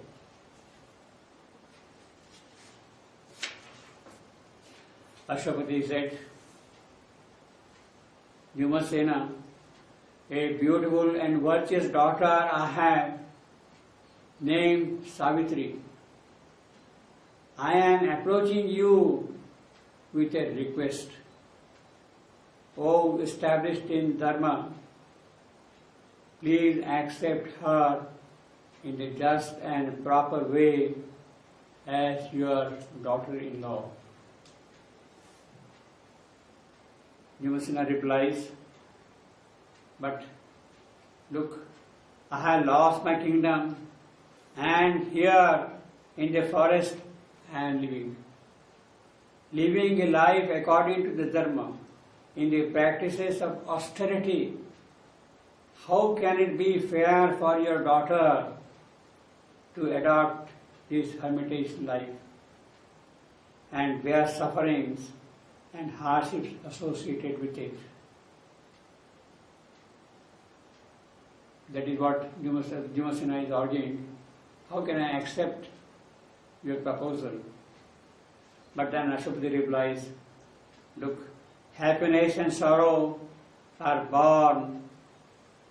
Ashwapati said, Dyumatsena, a beautiful and virtuous daughter I have, named Savitri. I am approaching you with a request. O established in Dharma, please accept her in the just and proper way as your daughter-in-law. Dyumatsena replies, But look, I have lost my kingdom, and here in the forest I am living a life according to the Dharma, in the practices of austerity. How can it be fair for your daughter to adopt this hermitage life and bear sufferings and hardships associated with it? That is what Bhimasena is urging. How can I accept your proposal? But then Ashwapati replies, look, happiness and sorrow are born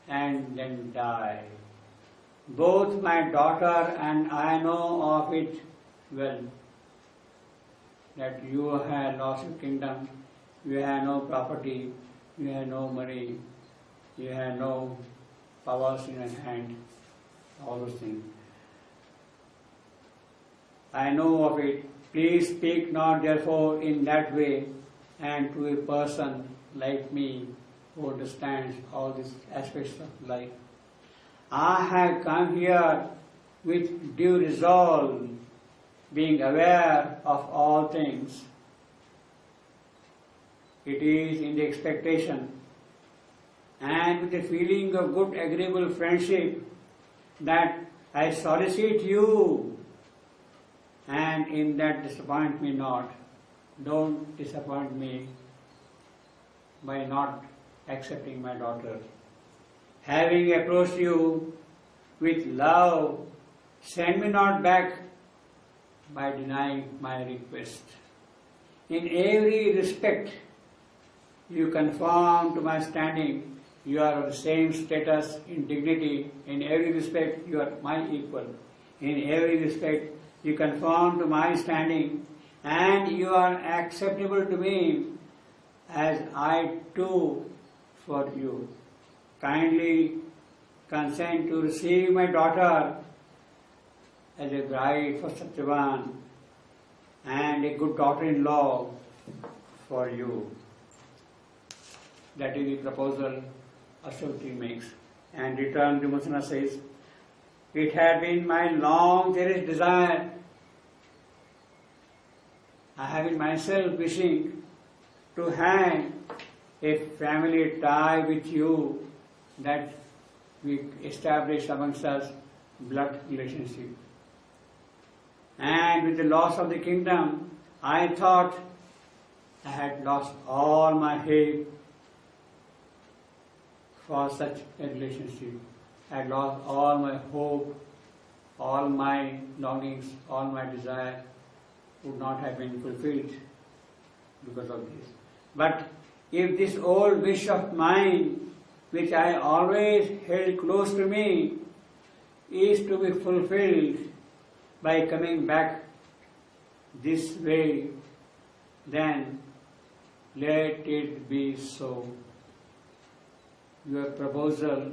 and then die. Both my daughter and I know of it well, that you have lost your kingdom, you have no property, you have no money, you have no powers in your hand, all those things. I know of it. Please speak not therefore in that way, and to a person like me who understands all these aspects of life. I have come here with due resolve, being aware of all things. It is in the expectation and with a feeling of good agreeable friendship that I solicit you, and in that disappoint me not. Don't disappoint me by not accepting my daughter. Having approached you with love, send me not back by denying my request. In every respect, you conform to my standing. You are of the same status in dignity. In every respect, you are my equal. In every respect, you conform to my standing, and you are acceptable to me as I too for you. Kindly consent to receive my daughter as a bride for Satyavan and a good daughter-in-law for you. That is the proposal Ashwapati makes. And return Bhimasena says, it had been my long cherished desire. I have been myself wishing to hang a family tie with you, that we establish amongst us blood relationship. And with the loss of the kingdom, I thought I had lost all my hope for such a relationship. I had lost all my hope, all my longings, all my desire would not have been fulfilled because of this. But if this old wish of mine, which I always held close to me, is to be fulfilled by coming back this way, then let it be so. Your proposal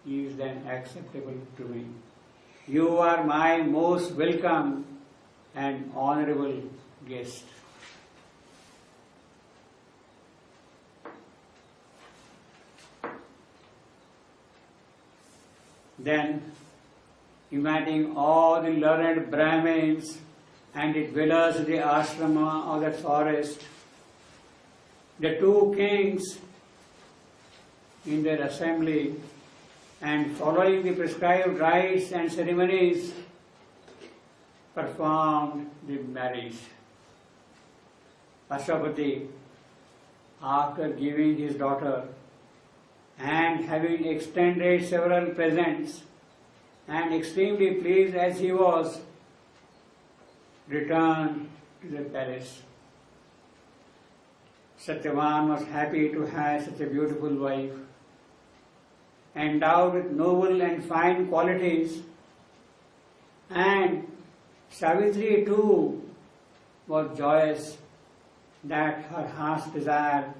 is then acceptable to me. You are my most welcome and honorable guest. Then, inviting all the learned Brahmins and the dwellers of the ashrama of that forest, the two kings in their assembly, and following the prescribed rites and ceremonies, performed the marriage. Ashwapati, after giving his daughter and having extended several presents, and extremely pleased as he was, returned to the palace. Satyavan was happy to have such a beautiful wife, endowed with noble and fine qualities, and Savitri too was joyous that her heart's desire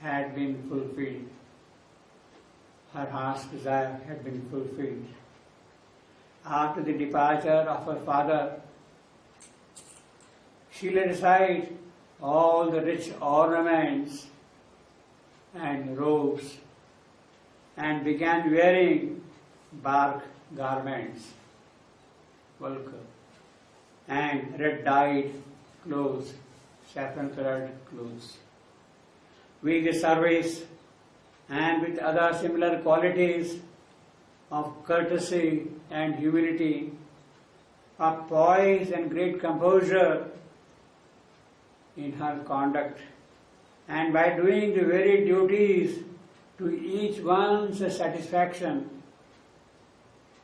had been fulfilled. Her heart's desire had been fulfilled. After the departure of her father, she laid aside all the rich ornaments and robes and began wearing bark garments, vulgar, and red-dyed clothes, saffron-colored clothes. With the service and with other similar qualities of courtesy and humility, of poise and great composure in her conduct, and by doing the very duties to each one's satisfaction,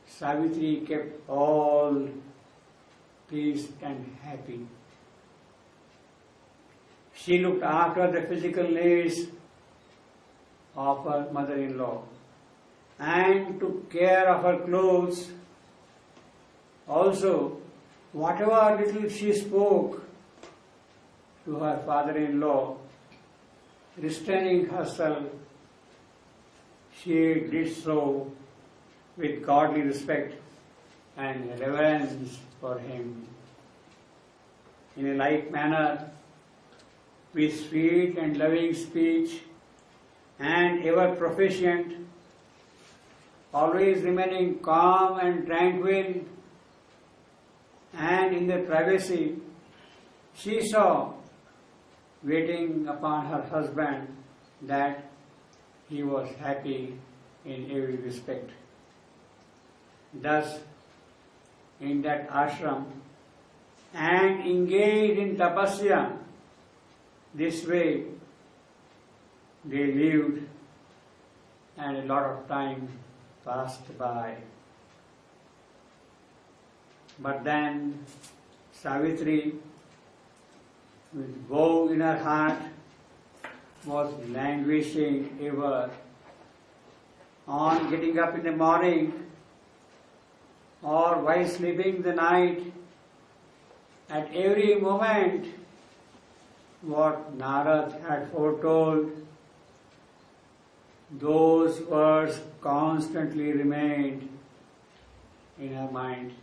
Savitri kept all pleased and happy. She looked after the physical needs of her mother-in-law and took care of her clothes. Also, whatever little she spoke to her father-in-law, restraining herself, she did so with godly respect and reverence for him. In a like manner, with sweet and loving speech and ever proficient, always remaining calm and tranquil, and in their privacy, she saw, waiting upon her husband, that he was happy in every respect. Thus, in that ashram, and engaged in tapasya, this way they lived, and a lot of time passed by. But then Savitri, with woe in her heart, was languishing ever. On getting up in the morning or while sleeping the night, at every moment what Narad had foretold, those words constantly remained in her mind,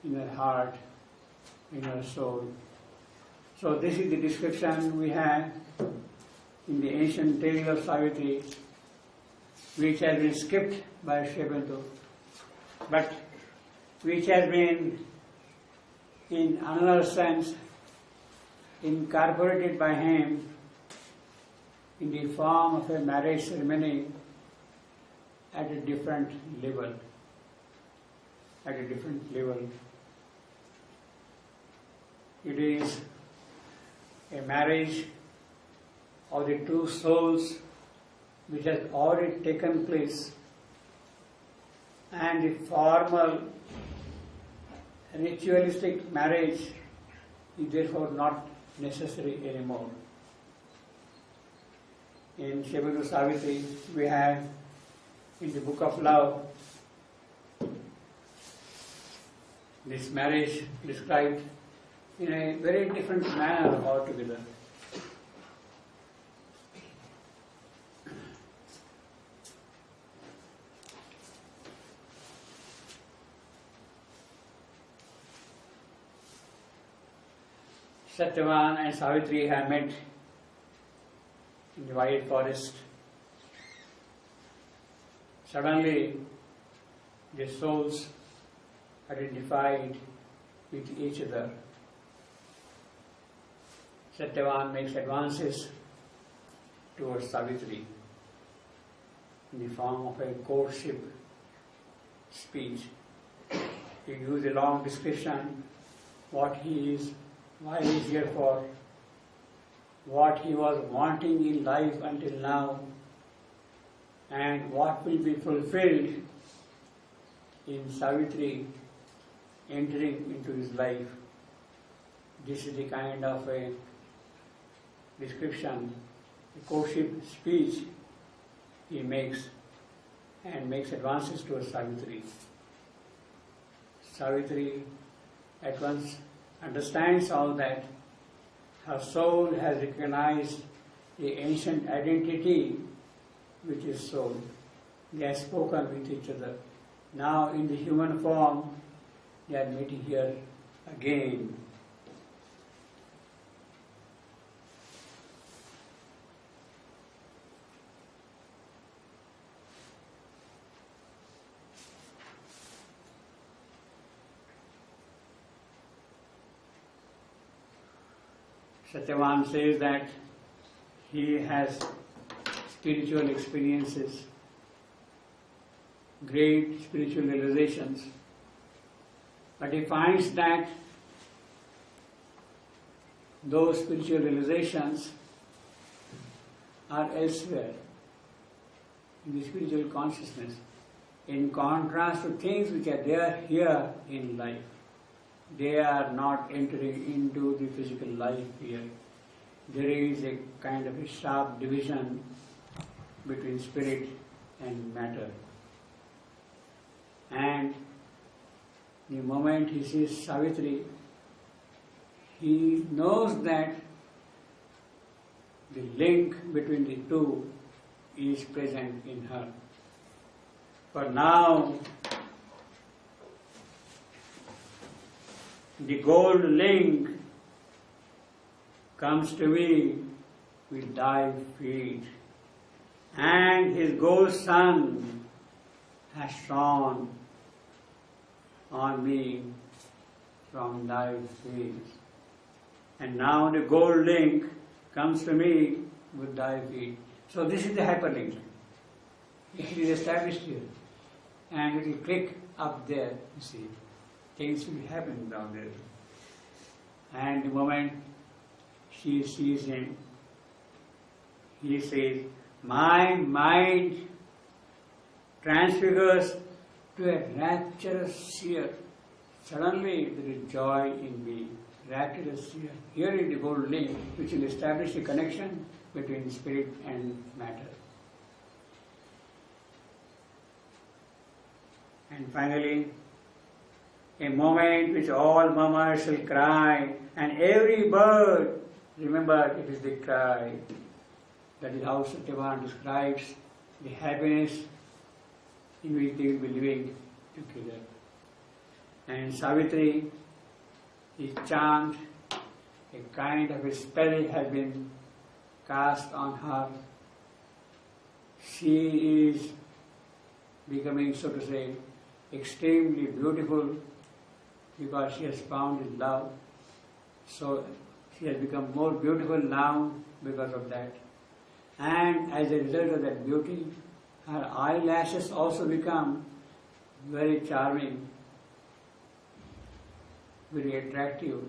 in her heart, in her soul. So this is the description we have in the ancient tale of Savitri, which has been skipped by Sri Aurobindo, but which has been, in another sense, incorporated by him in the form of a marriage ceremony at a different level. At a different level. It is a marriage of the two souls which has already taken place, and the formal ritualistic marriage is therefore not necessary anymore. In Sri Aurobindo Savitri, we have in the Book of Love this marriage described in a very different manner altogether. Satyavan and Savitri have met in the wide forest. Suddenly, their souls identified with each other. Satyavan makes advances towards Savitri in the form of a courtship speech. He gives a long description, what he is, why he is here for, what he was wanting in life until now, and what will be fulfilled in Savitri entering into his life. This is the kind of a description, a courtship speech he makes, and makes advances towards Savitri. Savitri at once understands all that. Her soul has recognized the ancient identity which is soul. They have spoken with each other. Now in the human form, they are meeting here again. Satyavan says that he has spiritual experiences, great spiritual realizations, but he finds that those spiritual realizations are elsewhere in the spiritual consciousness, in contrast to things which are there here in life. They are not entering into the physical life here. There is a kind of a sharp division between spirit and matter. And the moment he sees Savitri, he knows that the link between the two is present in her. For now, the gold link comes to me with thy feet, and his gold sun has shone on me from thy feet. And now the gold link comes to me with thy feet. So this is the hyperlink. It is established here. And it will click up there, you see. Things will happen down there. And the moment she sees him, he says, my mind transfigures to a rapturous cheer. Suddenly there is joy in me, rapturous cheer. Here is the gold link which will establish a connection between spirit and matter. And finally, a moment which all mammals shall cry, and every bird, remember it is the cry. That is how Satyavan describes the happiness in which they will be living together. And Savitri is charmed, a kind of a spell has been cast on her. She is becoming, so to say, extremely beautiful because she has found his love. So she has become more beautiful now because of that. And as a result of that beauty, her eyelashes also become very charming, very attractive.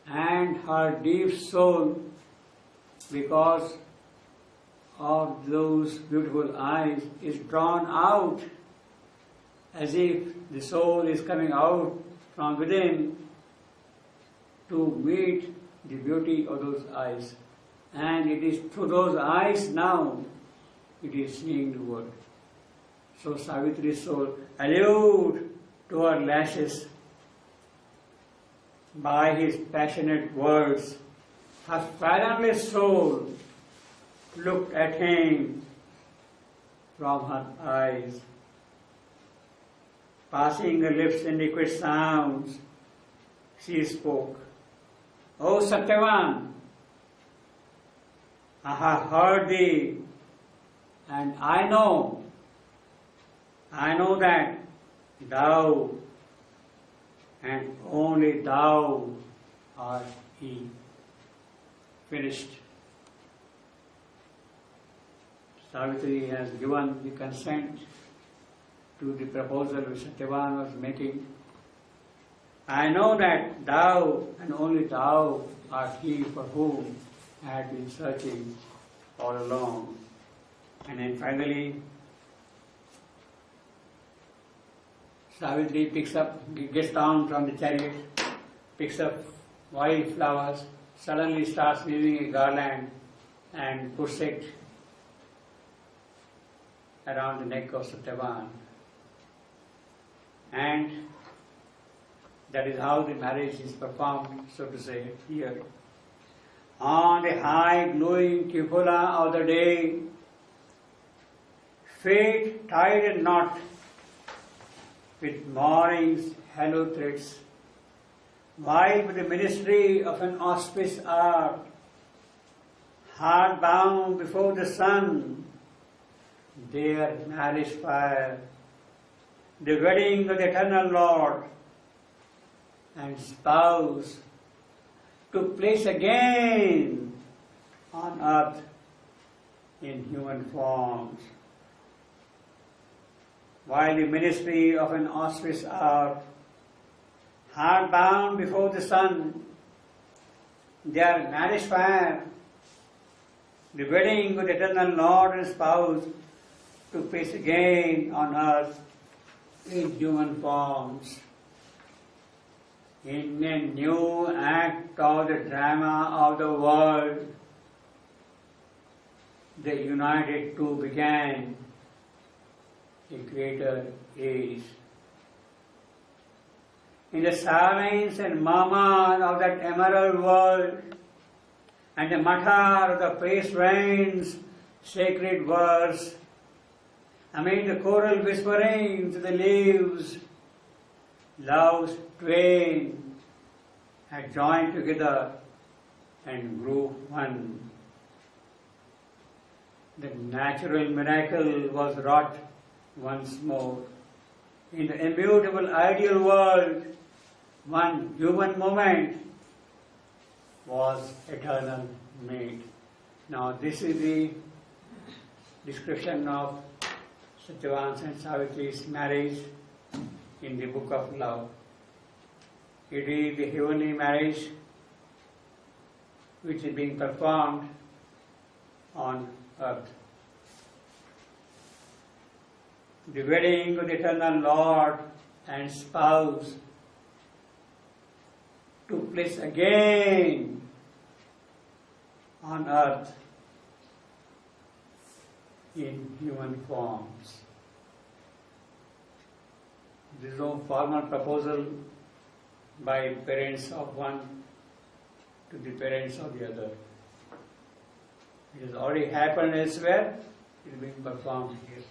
And her deep soul, because of those beautiful eyes, is drawn out as if the soul is coming out from within to meet the beauty of those eyes. And it is through those eyes now it is seeing the world. So Savitri's soul, allured to her lashes by his passionate words, her fathomless soul looked at him from her eyes. Passing her lips in liquid sounds, she spoke, O Satyavan, I have heard thee, and I know that thou and only thou art he. Finished. Savitri has given the consent to the proposal which Satyavan was making. I know that thou and only thou art he for whom I had been searching all along. And then finally, Savitri gets down from the chariot, picks up wild flowers, suddenly starts weaving a garland and puts it around the neck of Satyavan. And that is how the marriage is performed, so to say, here. On the high glowing cupola of the day, fate tied a knot with morning's halo threads, while with the ministry of an auspicious art, hard bound before the sun, their marriage fire, the wedding of the eternal Lord and spouse, took place again on earth in human forms. While the ministry of an auspicious hour, hard bound before the sun, their marriage fire, the wedding with eternal Lord and spouse, took place again on earth in human forms. In a new act of the drama of the world, the united two began a greater age. In the silence and murmur of that emerald world, and the mutter of the praise rain's sacred verse, amid the choral whisperings of the leaves, love's twain had joined together and grew one. The natural miracle was wrought once more. In the immutable ideal world, one human moment was eternal made. Now this is the description of Satyavan's and Savitri's marriage in the Book of Love. It is the heavenly marriage which is being performed on earth. The wedding of the eternal Lord and spouse took place again on earth in human forms. There is no formal proposal by parents of one to the parents of the other. It has already happened elsewhere, it is being performed here.